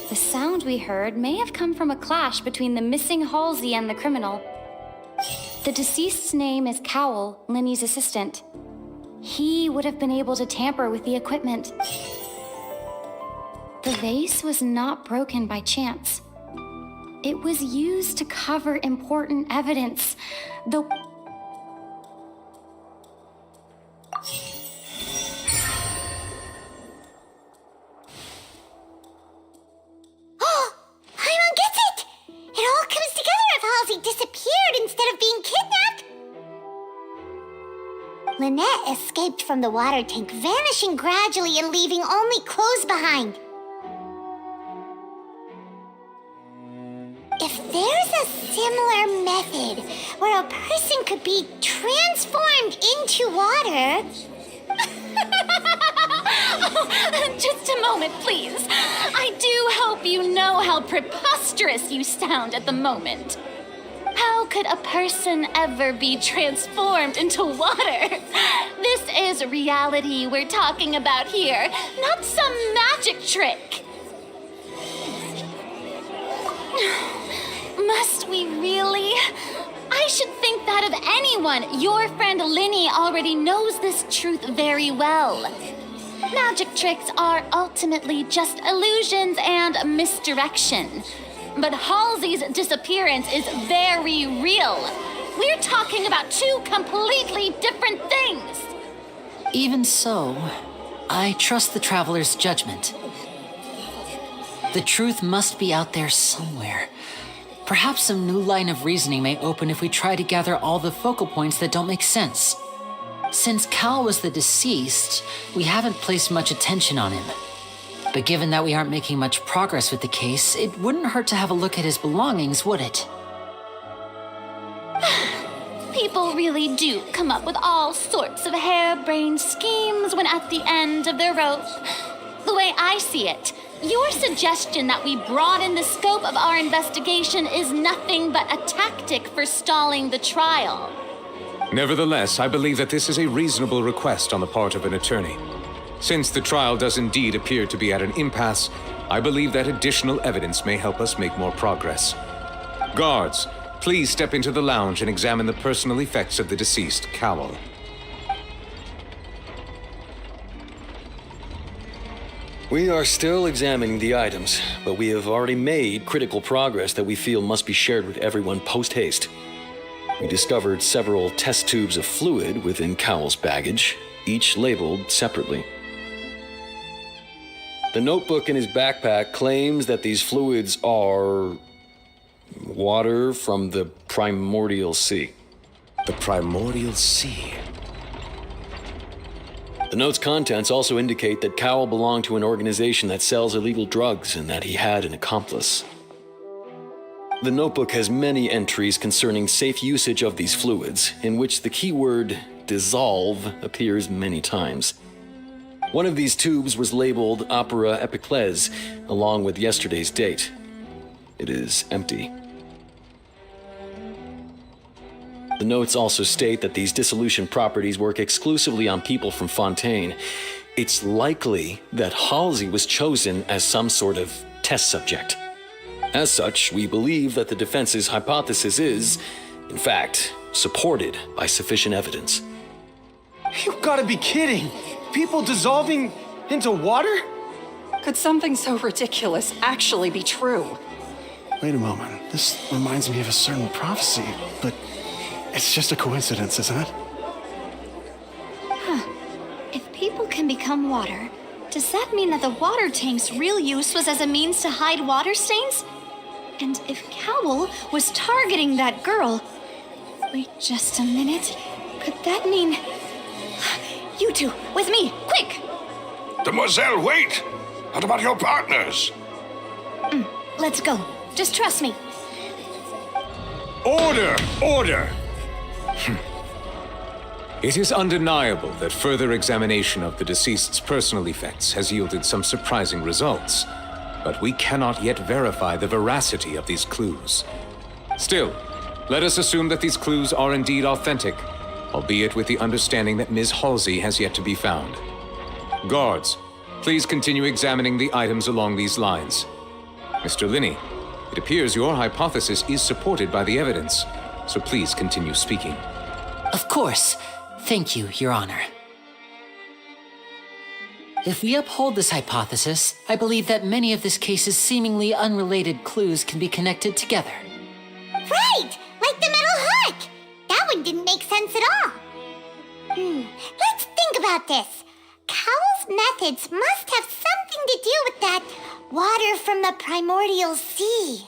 The sound we heard may have come from a clash between the missing Halsey and the criminal. The deceased's name is Cowell, Linny's assistant. He would have been able to tamper with the equipment. The vase was not broken by chance. It was used to cover important evidence, though... disappeared instead of being kidnapped? Lynette escaped from the water tank, vanishing gradually and leaving only clothes behind. If there's a similar method where a person could be transformed into water... Just a moment, please. I do hope you know how preposterous you sound at the moment. How could a person ever be transformed into water? This is reality we're talking about here, not some magic trick. Must we really? I should think that of anyone. Your friend Linny already knows this truth very well. Magic tricks are ultimately just illusions and misdirection. But Halsey's disappearance is very real. We're talking about two completely different things. Even so, I trust the traveler's judgment. The truth must be out there somewhere. Perhaps some new line of reasoning may open if we try to gather all the focal points that don't make sense. Since Cal was the deceased, we haven't placed much attention on him. But given that we aren't making much progress with the case, it wouldn't hurt to have a look at his belongings, would it? People really do come up with all sorts of harebrained schemes when at the end of their rope. The way I see it, your suggestion that we broaden the scope of our investigation is nothing but a tactic for stalling the trial. Nevertheless, I believe that this is a reasonable request on the part of an attorney. Since the trial does indeed appear to be at an impasse, I believe that additional evidence may help us make more progress. Guards, please step into the lounge and examine the personal effects of the deceased, Cowell. We are still examining the items, but we have already made critical progress that we feel must be shared with everyone post-haste. We discovered several test tubes of fluid within Cowell's baggage, each labeled separately. The notebook in his backpack claims that these fluids are water from the primordial sea. The primordial sea? The note's contents also indicate that Cowell belonged to an organization that sells illegal drugs and that he had an accomplice. The notebook has many entries concerning safe usage of these fluids, in which the keyword dissolve appears many times. One of these tubes was labeled Opera Epiclese, along with yesterday's date. It is empty. The notes also state that these dissolution properties work exclusively on people from Fontaine. It's likely that Halsey was chosen as some sort of test subject. As such, we believe that the defense's hypothesis is, in fact, supported by sufficient evidence. You've got to be kidding! People dissolving into water? Could something so ridiculous actually be true? Wait a moment. This reminds me of a certain prophecy, but it's just a coincidence, isn't it? Huh. If people can become water, does that mean that the water tank's real use was as a means to hide water stains? And if Cowell was targeting that girl... Wait just a minute. Could that mean... You two, with me, quick! Demoiselle, wait! What about your partners? Let's go. Just trust me. Order! Order! It is undeniable that further examination of the deceased's personal effects has yielded some surprising results, but we cannot yet verify the veracity of these clues. Still, let us assume that these clues are indeed authentic, albeit with the understanding that Ms. Halsey has yet to be found. Guards, please continue examining the items along these lines. Mr. Linney, it appears your hypothesis is supported by the evidence, so please continue speaking. Of course. Thank you, Your Honor. If we uphold this hypothesis, I believe that many of this case's seemingly unrelated clues can be connected together. Right! Like the metal hook! That one didn't make sense at all. Let's think about this. Cowell's methods must have something to do with that water from the primordial sea.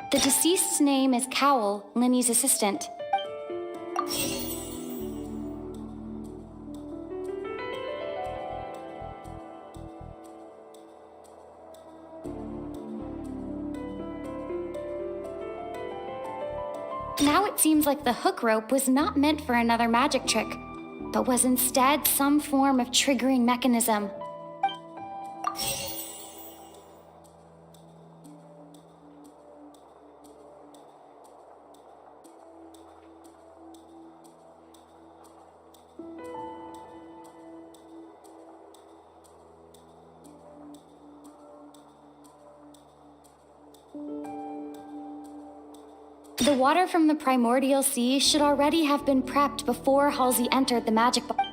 The deceased's name is Cowell, Linny's assistant. Now it seems like the hook rope was not meant for another magic trick, but was instead some form of triggering mechanism. The water from the primordial sea should already have been prepped before Halsey entered the magic box.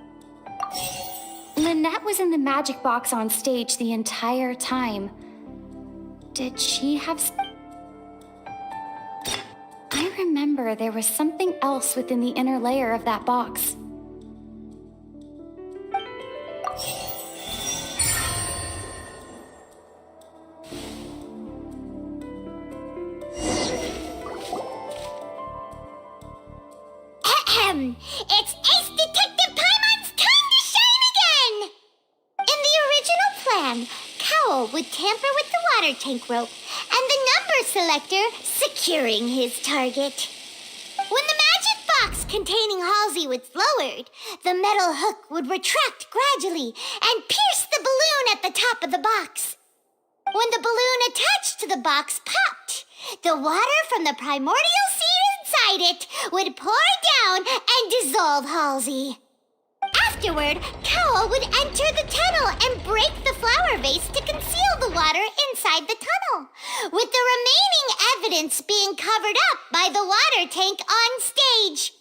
Lynette was in the magic box on stage the entire time. Did she have... I remember there was something else within the inner layer of that box. It's Ace Detective Paimon's time to shine again! In the original plan, Cowl would tamper with the water tank rope and the number selector securing his target. When the magic box containing Halsey was lowered, the metal hook would retract gradually and pierce the balloon at the top of the box. When the balloon attached to the box popped, the water from the primordial sea inside it would pour down and dissolve Halsey. Afterward, Cowl would enter the tunnel and break the flower vase to conceal the water inside the tunnel, with the remaining evidence being covered up by the water tank on stage.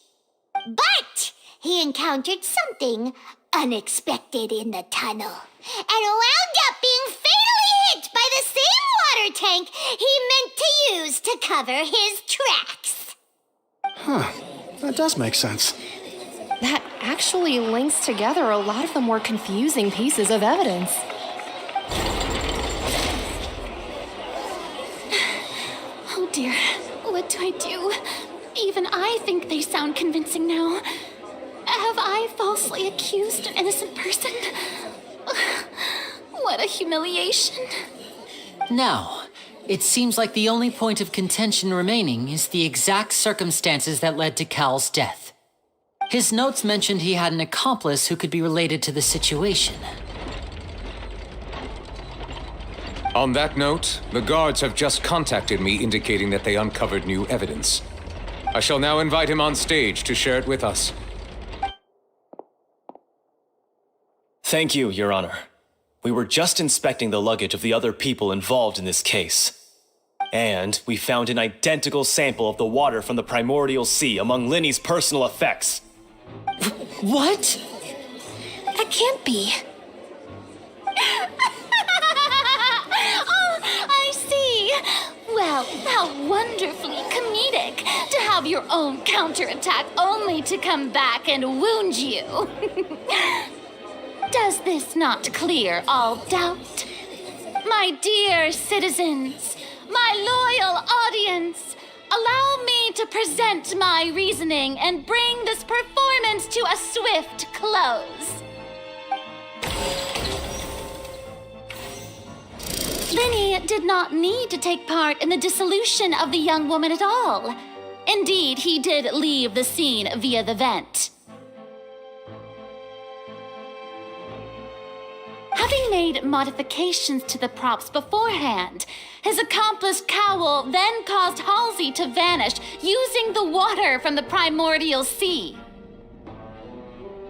But he encountered something unexpected in the tunnel and wound up being fatally hit by the same water tank he meant to use to cover his tracks. Huh. That does make sense. That actually links together a lot of the more confusing pieces of evidence. Oh dear, what do I do? Even I think they sound convincing now. Have I falsely accused an innocent person? What a humiliation. Now, it seems like the only point of contention remaining is the exact circumstances that led to Cowl's death. His notes mentioned he had an accomplice who could be related to the situation. On that note, the guards have just contacted me indicating that they uncovered new evidence. I shall now invite him on stage to share it with us. Thank you, Your Honor. We were just inspecting the luggage of the other people involved in this case. And we found an identical sample of the water from the primordial sea among Linny's personal effects. What? That can't be. Oh, I see. Well, how wonderfully comedic to have your own counterattack only to come back and wound you. Does this not clear all doubt? My dear citizens, my loyal audience, allow me to present my reasoning and bring this performance to a swift close. Linny did not need to take part in the dissolution of the young woman at all. Indeed, he did leave the scene via the vent. Having made modifications to the props beforehand, his accomplice Cowl then caused Halsey to vanish using the water from the primordial sea.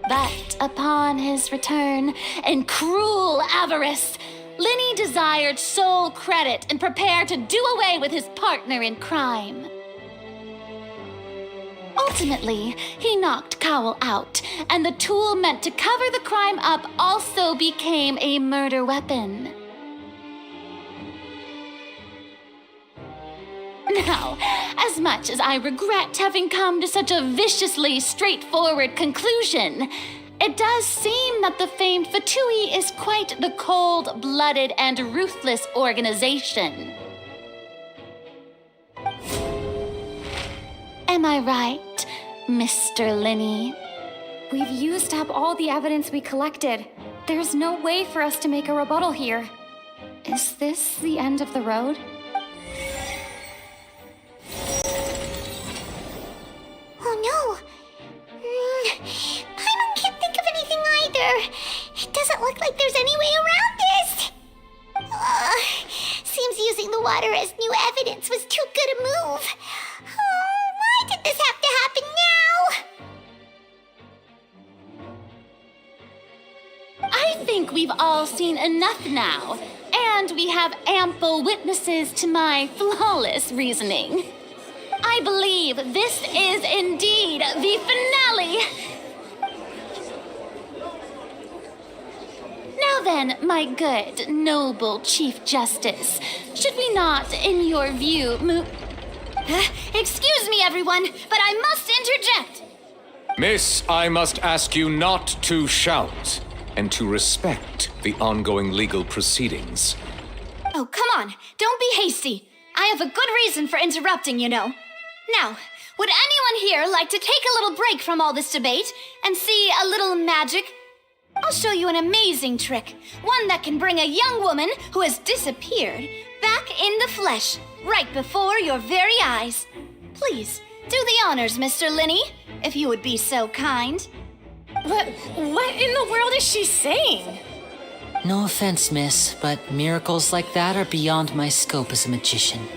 But upon his return, in cruel avarice, Linny desired sole credit and prepared to do away with his partner in crime. Ultimately, he knocked Cowl out, and the tool meant to cover the crime up also became a murder weapon. Now, as much as I regret having come to such a viciously straightforward conclusion, it does seem that the famed Fatui is quite the cold-blooded and ruthless organization. Am I right, Mr. Linny? We've used up all the evidence we collected. There's no way for us to make a rebuttal here. Is this the end of the road? Oh no! Paimon can't think of anything either. It doesn't look like there's any way around this. Seems using the water as new evidence was too good a move. Why did this have to happen now? I think we've all seen enough now, and we have ample witnesses to my flawless reasoning. I believe this is indeed the finale. Now then, my good, noble Chief Justice, should we not, in your view, move... Excuse me, everyone, but I must interject. Miss, I must ask you not to shout and to respect the ongoing legal proceedings. Oh, come on. Don't be hasty. I have a good reason for interrupting, you know. Now, would anyone here like to take a little break from all this debate and see a little magic? I'll show you an amazing trick, one that can bring a young woman who has disappeared back in the flesh, right before your very eyes. Please, do the honors, Mr. Linney, if you would be so kind. What in the world is she saying? No offense, miss, but miracles like that are beyond my scope as a magician.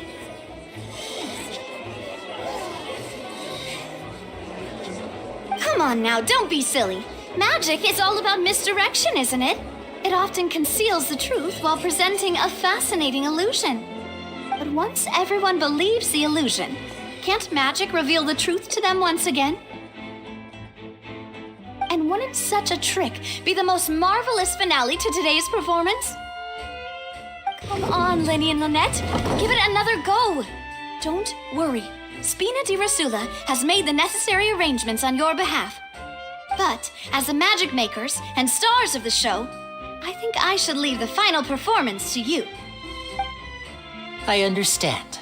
Come on now, don't be silly. Magic is all about misdirection, isn't it? It often conceals the truth while presenting a fascinating illusion. But once everyone believes the illusion, can't magic reveal the truth to them once again? And wouldn't such a trick be the most marvelous finale to today's performance? Come on, Linny and Lynette, give it another go. Don't worry, Spina di Rasula has made the necessary arrangements on your behalf. But as the magic makers and stars of the show, I think I should leave the final performance to you. I understand.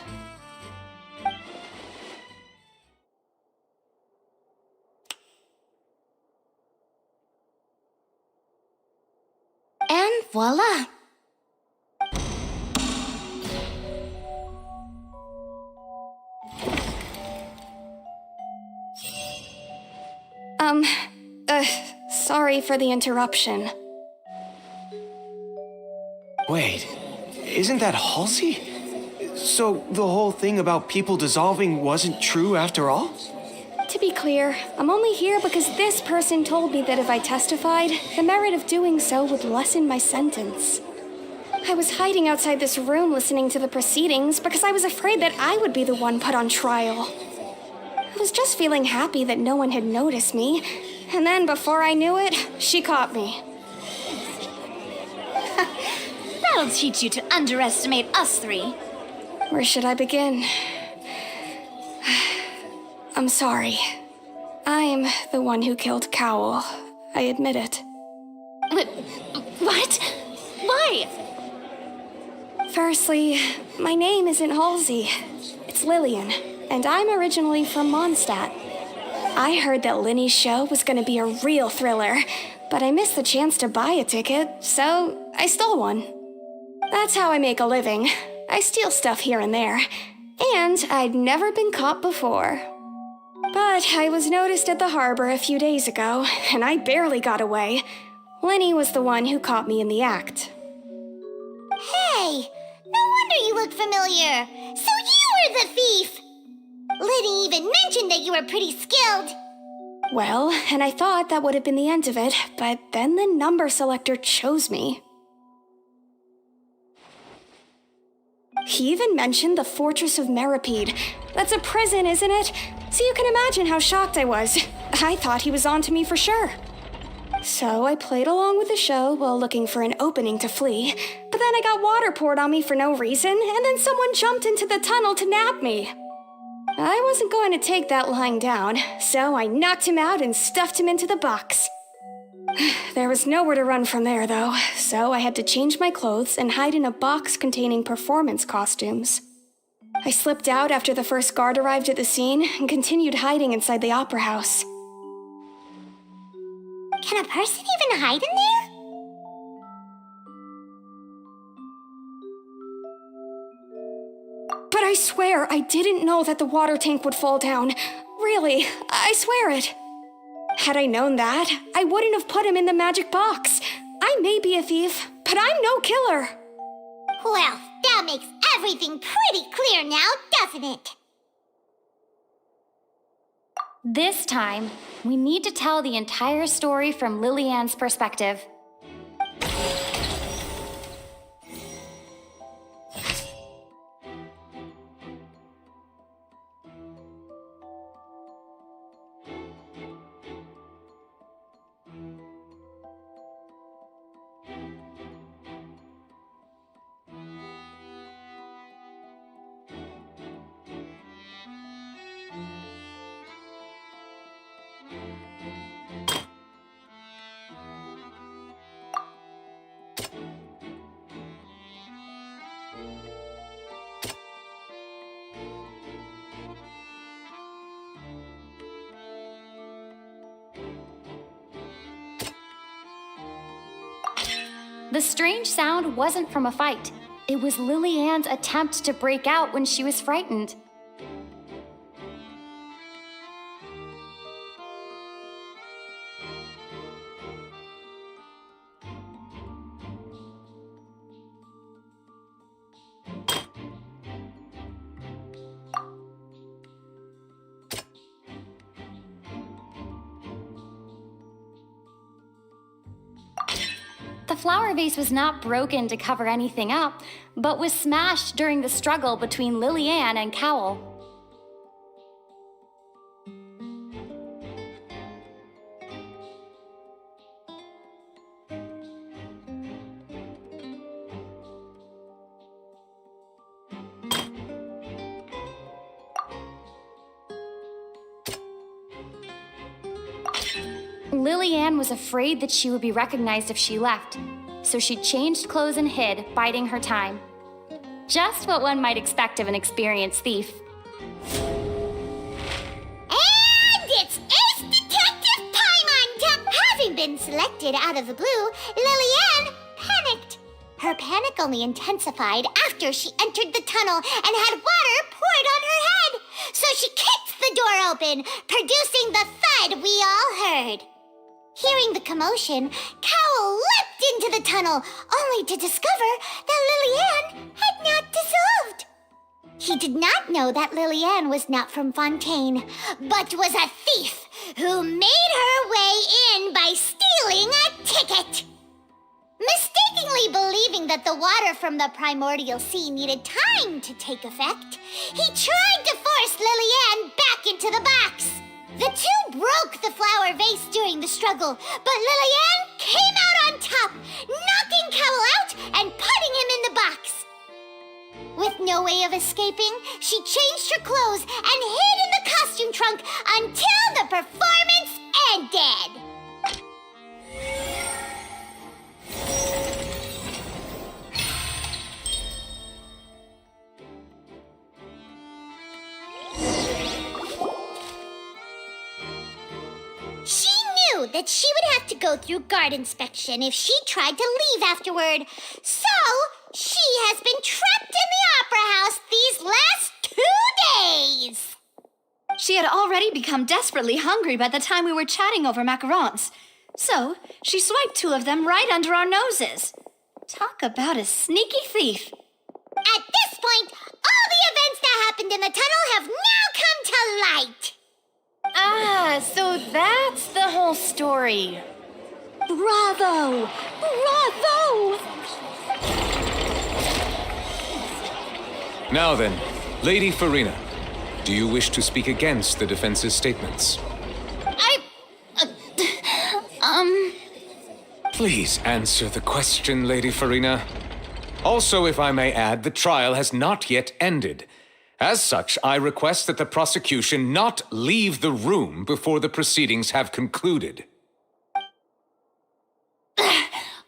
And voila! Sorry for the interruption. Wait, isn't that Halsey? So the whole thing about people dissolving wasn't true after all? To be clear, I'm only here because this person told me that if I testified, the merit of doing so would lessen my sentence. I was hiding outside this room listening to the proceedings because I was afraid that I would be the one put on trial. I was just feeling happy that no one had noticed me, and then before I knew it, she caught me. That'll teach you to underestimate us three. Where should I begin? I'm sorry. I'm the one who killed Cowell. I admit it. What? Why? Firstly, my name isn't Halsey. It's Lillian, and I'm originally from Mondstadt. I heard that Linny's show was going to be a real thriller, but I missed the chance to buy a ticket, so I stole one. That's how I make a living. I steal stuff here and there, and I'd never been caught before. But I was noticed at the harbor a few days ago, and I barely got away. Linny was the one who caught me in the act. Hey, no wonder you look familiar. So you were the thief. Liddy even mentioned that you were pretty skilled. Well, and I thought that would have been the end of it, but then the number selector chose me. He even mentioned the Fortress of Meripede. That's a prison, isn't it? So you can imagine how shocked I was. I thought he was on to me for sure. So I played along with the show while looking for an opening to flee, but then I got water poured on me for no reason, and then someone jumped into the tunnel to nab me. I wasn't going to take that lying down, so I knocked him out and stuffed him into the box. There was nowhere to run from there, though, so I had to change my clothes and hide in a box containing performance costumes. I slipped out after the first guard arrived at the scene and continued hiding inside the opera house. Can a person even hide in there? But I swear I didn't know that the water tank would fall down. Really, I swear it. Had I known that, I wouldn't have put him in the magic box. I may be a thief, but I'm no killer. Well, that makes everything pretty clear now, doesn't it? This time, we need to tell the entire story from Lillian's perspective. The strange sound wasn't from a fight. It was Lily-Ann's attempt to break out when she was frightened. The flower vase was not broken to cover anything up, but was smashed during the struggle between Lily-Ann and Cowell. Lily-Ann was afraid that she would be recognized if she left, so she changed clothes and hid, biding her time. Just what one might expect of an experienced thief. And it's Ace Detective time! Having been selected out of the blue, Lily-Ann panicked. Her panic only intensified after she entered the tunnel and had water poured on her head. So she kicked the door open, producing the thud we all heard. Hearing the commotion, Cowell leapt into the tunnel, only to discover that Lily-Ann had not dissolved. He did not know that Lily-Ann was not from Fontaine, but was a thief who made her way in by stealing a ticket. Mistakenly believing that the water from the primordial sea needed time to take effect, he tried to force Lily-Ann back into the box. The two broke the flower vase during the struggle, but Lily-Ann came out on top, knocking Cowell out and putting him in the box. With no way of escaping, she changed her clothes and hid in the costume trunk until the performance ended. She knew that she would have to go through guard inspection if she tried to leave afterward. So, she has been trapped in the Opera House these last 2 days. She had already become desperately hungry by the time we were chatting over macarons. So, she swiped 2 of them right under our noses. Talk about a sneaky thief. At this point, all the events that happened in the tunnel have now come to light. Ah, so that's the whole story. Bravo! Bravo! Now then, Lady Farina, do you wish to speak against the defense's statements? Please answer the question, Lady Farina. Also, if I may add, the trial has not yet ended. As such, I request that the prosecution not leave the room before the proceedings have concluded.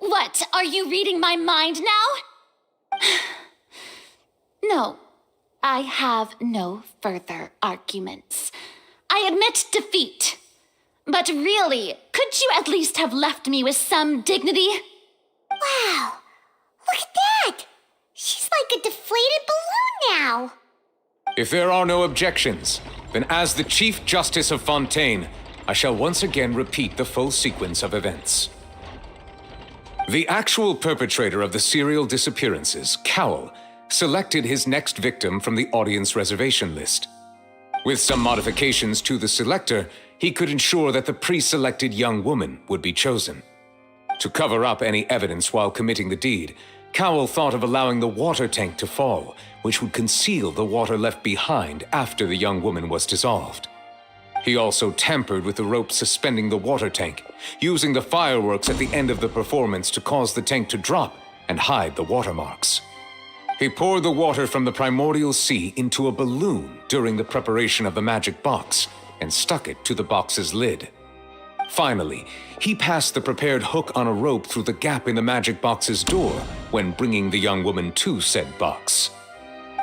What, are you reading my mind now? No, I have no further arguments. I admit defeat. But really, could you at least have left me with some dignity? Wow, look at that! She's like a deflated balloon now. If there are no objections, then as the Chief Justice of Fontaine, I shall once again repeat the full sequence of events. The actual perpetrator of the serial disappearances, Cowell, selected his next victim from the audience reservation list. With some modifications to the selector, he could ensure that the pre-selected young woman would be chosen. To cover up any evidence while committing the deed, Cowell thought of allowing the water tank to fall, which would conceal the water left behind after the young woman was dissolved. He also tampered with the rope suspending the water tank, using the fireworks at the end of the performance to cause the tank to drop and hide the watermarks. He poured the water from the primordial sea into a balloon during the preparation of the magic box, and stuck it to the box's lid. Finally, he passed the prepared hook on a rope through the gap in the magic box's door when bringing the young woman to said box.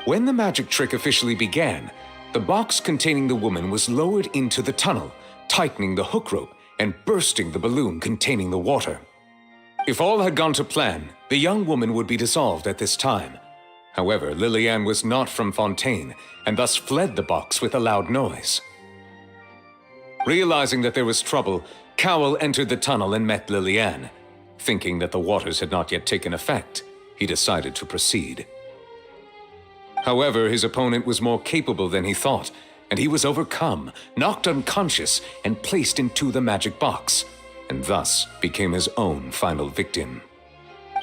When the magic trick officially began, the box containing the woman was lowered into the tunnel, tightening the hook rope and bursting the balloon containing the water. If all had gone to plan, the young woman would be dissolved at this time. However, Liliane was not from Fontaine, and thus fled the box with a loud noise. Realizing that there was trouble, Cowell entered the tunnel and met Liliane. Thinking that the waters had not yet taken effect, he decided to proceed. However, his opponent was more capable than he thought, and he was overcome, knocked unconscious, and placed into the magic box, and thus became his own final victim.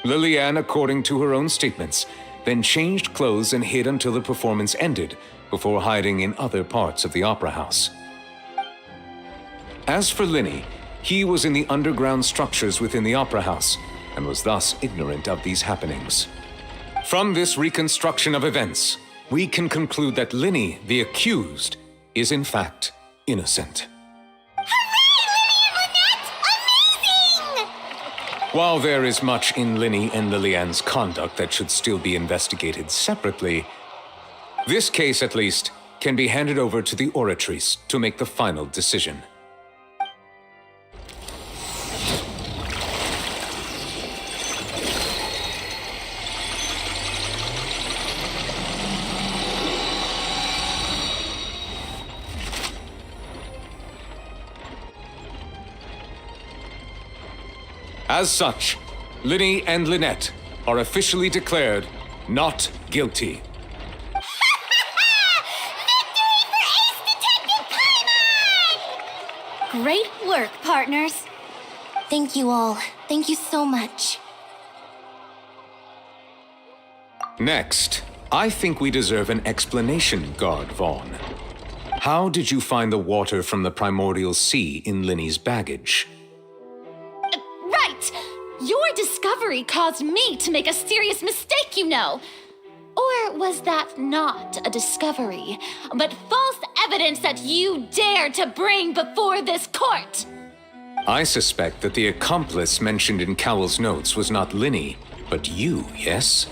Liliane, according to her own statements, then changed clothes and hid until the performance ended, before hiding in other parts of the opera house. As for Linny, he was in the underground structures within the opera house, and was thus ignorant of these happenings. From this reconstruction of events, we can conclude that Linny, the accused, is in fact innocent. While there is much in Linny and Liliane's conduct that should still be investigated separately, this case, at least, can be handed over to the Oratrice to make the final decision. As such, Linny and Lynette are officially declared not guilty. Great work, partners. Thank you all. Thank you so much. Next, I think we deserve an explanation, Guard Vaughn. How did you find the water from the primordial sea in Linny's baggage? Right! Your discovery caused me to make a serious mistake, you know. Or was that not a discovery, but false evidence that you dared to bring before this court? I suspect that the accomplice mentioned in Cowell's notes was not Linny, but you, yes?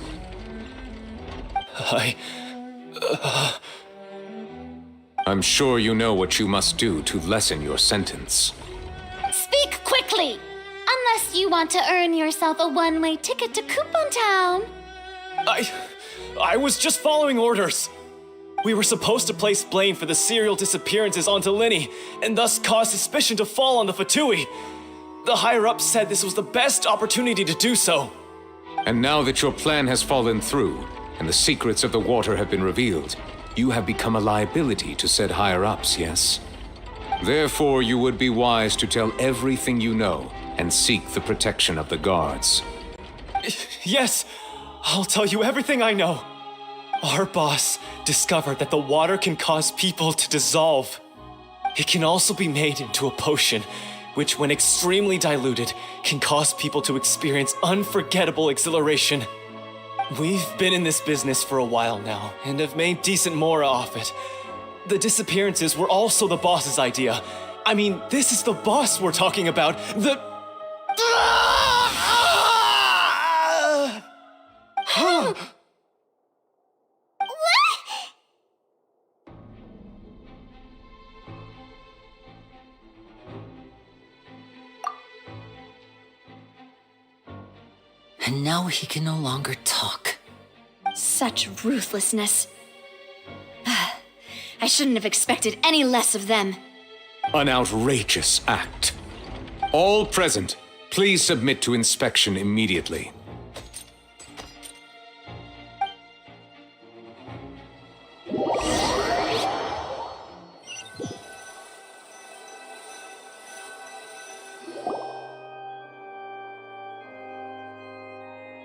I'm sure you know what you must do to lessen your sentence. Speak quickly! Unless you want to earn yourself a one-way ticket to Coupon Town. I was just following orders. We were supposed to place blame for the serial disappearances onto Linny, and thus cause suspicion to fall on the Fatui. The higher-ups said this was the best opportunity to do so. And now that your plan has fallen through, and the secrets of the water have been revealed, you have become a liability to said higher-ups, yes? Therefore, you would be wise to tell everything you know, and seek the protection of the guards. Yes, I'll tell you everything I know. Our boss discovered that the water can cause people to dissolve. It can also be made into a potion, which when extremely diluted, can cause people to experience unforgettable exhilaration. We've been in this business for a while now, and have made decent mora off it. The disappearances were also the boss's idea. I mean, this is the boss we're talking about. And now he can no longer talk. Such ruthlessness. I shouldn't have expected any less of them. An outrageous act. All present, please submit to inspection immediately.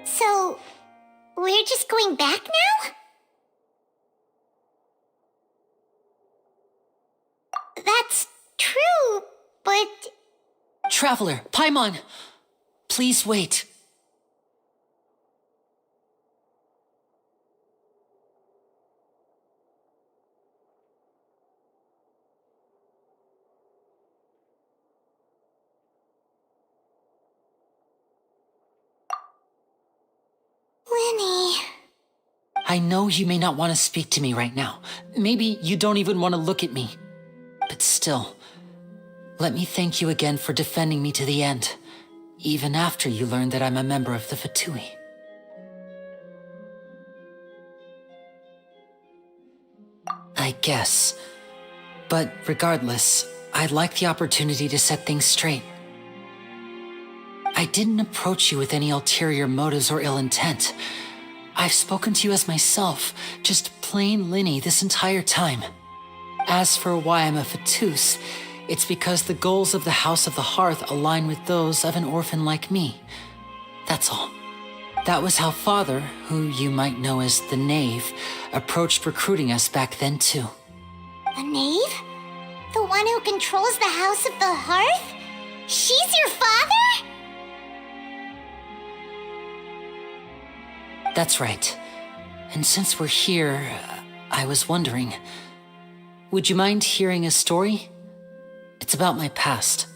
So, we're just going back now? That's true, but... Traveler, Paimon, please wait. I know you may not want to speak to me right now. Maybe you don't even want to look at me. But still, let me thank you again for defending me to the end, even after you learned that I'm a member of the Fatui. I guess. But regardless, I'd like the opportunity to set things straight. I didn't approach you with any ulterior motives or ill intent. I've spoken to you as myself, just plain Linny this entire time. As for why I'm a Fatus, it's because the goals of the House of the Hearth align with those of an orphan like me. That's all. That was how Father, who you might know as the Knave, approached recruiting us back then too. The Knave? The one who controls the House of the Hearth? She's your father? That's right. And since we're here, I was wondering, would you mind hearing a story? It's about my past.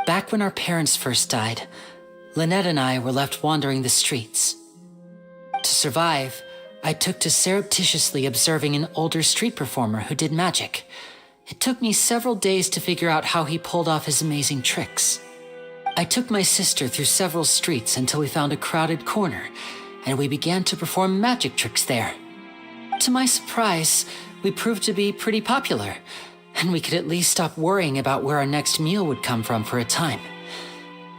Back when our parents first died, Lynette and I were left wandering the streets. To survive, I took to surreptitiously observing an older street performer who did magic. It took me several days to figure out how he pulled off his amazing tricks. I took my sister through several streets until we found a crowded corner, and we began to perform magic tricks there. To my surprise, we proved to be pretty popular, and we could at least stop worrying about where our next meal would come from for a time.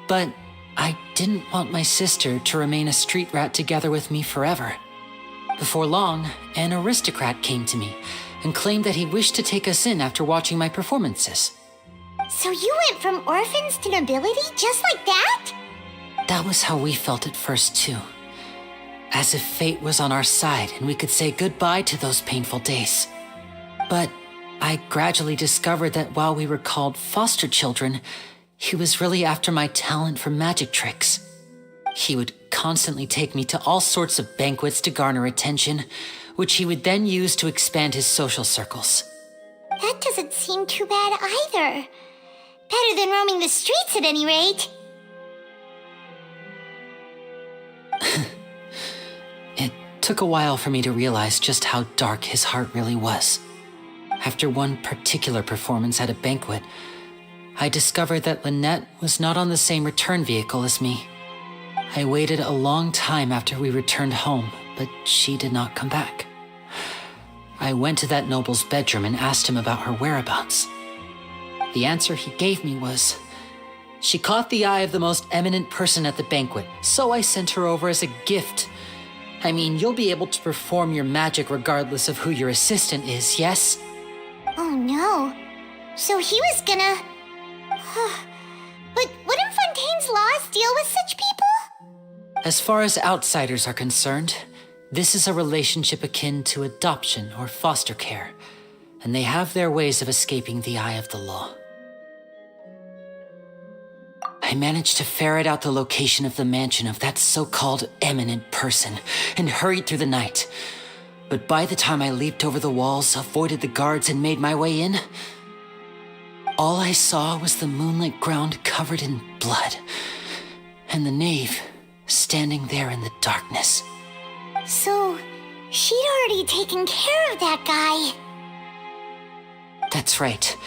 But I didn't want my sister to remain a street rat together with me forever. Before long, an aristocrat came to me and claimed that he wished to take us in after watching my performances. So you went from orphans to nobility just like that? That was how we felt at first too. As if fate was on our side and we could say goodbye to those painful days. But I gradually discovered that while we were called foster children, he was really after my talent for magic tricks. He would constantly take me to all sorts of banquets to garner attention, which he would then use to expand his social circles. That doesn't seem too bad either. Better than roaming the streets at any rate. It took a while for me to realize just how dark his heart really was. After one particular performance at a banquet, I discovered that Lynette was not on the same return vehicle as me. I waited a long time after we returned home, but she did not come back. I went to that noble's bedroom and asked him about her whereabouts. The answer he gave me was, she caught the eye of the most eminent person at the banquet, so I sent her over as a gift. I mean, you'll be able to perform your magic regardless of who your assistant is, yes? Oh no. So he was gonna... But wouldn't Fontaine's laws deal with such people? As far as outsiders are concerned, this is a relationship akin to adoption or foster care, and they have their ways of escaping the eye of the law. I managed to ferret out the location of the mansion of that so-called eminent person and hurried through the night. But by the time I leaped over the walls, avoided the guards, and made my way in, all I saw was the moonlit ground covered in blood, and the knave standing there in the darkness. So, she'd already taken care of that guy. That's right.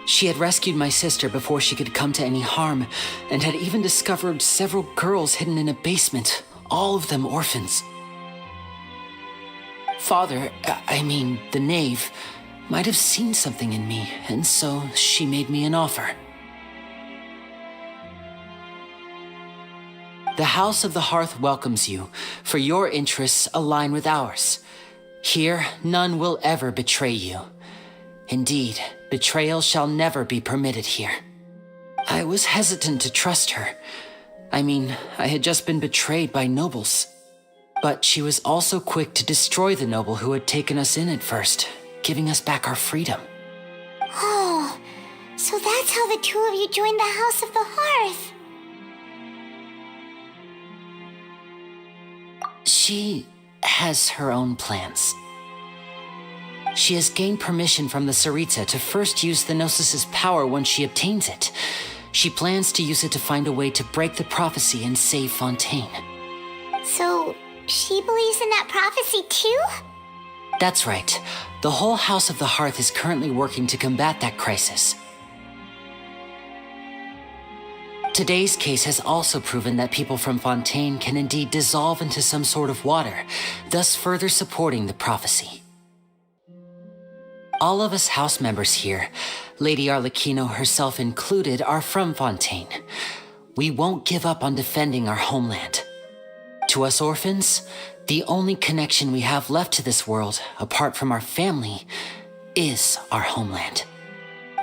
She had rescued my sister before she could come to any harm, and had even discovered several girls hidden in a basement, all of them orphans. Father, the knave, might have seen something in me, and so she made me an offer. The House of the Hearth welcomes you, for your interests align with ours. Here, none will ever betray you. Indeed, betrayal shall never be permitted here. I was hesitant to trust her. I had just been betrayed by nobles. But she was also quick to destroy the noble who had taken us in at first, giving us back our freedom. Oh, so that's how the two of you joined the House of the Hearth. She has her own plans. She has gained permission from the Tsaritsa to first use the Gnosis' power once she obtains it. She plans to use it to find a way to break the prophecy and save Fontaine. So, she believes in that prophecy too? That's right. The whole House of the Hearth is currently working to combat that crisis. Today's case has also proven that people from Fontaine can indeed dissolve into some sort of water, thus further supporting the prophecy. All of us house members here, Lady Arlecchino herself included, are from Fontaine. We won't give up on defending our homeland. To us orphans, the only connection we have left to this world, apart from our family, is our homeland.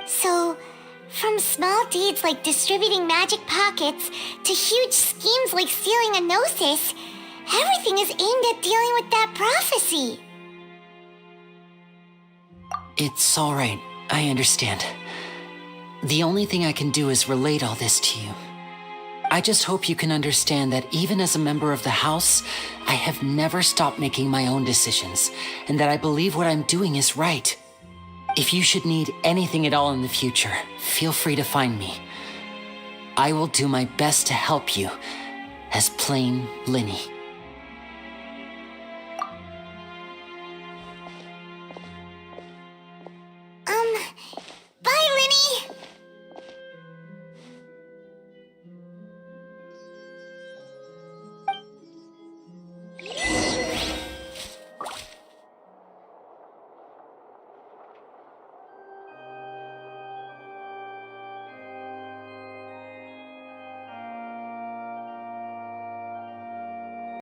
So, from small deeds like distributing magic pockets to huge schemes like stealing a Gnosis, everything is aimed at dealing with that prophecy. It's all right. I understand. The only thing I can do is relate all this to you. I just hope you can understand that even as a member of the House, I have never stopped making my own decisions, and that I believe what I'm doing is right. If you should need anything at all in the future, feel free to find me. I will do my best to help you, as plain Linny.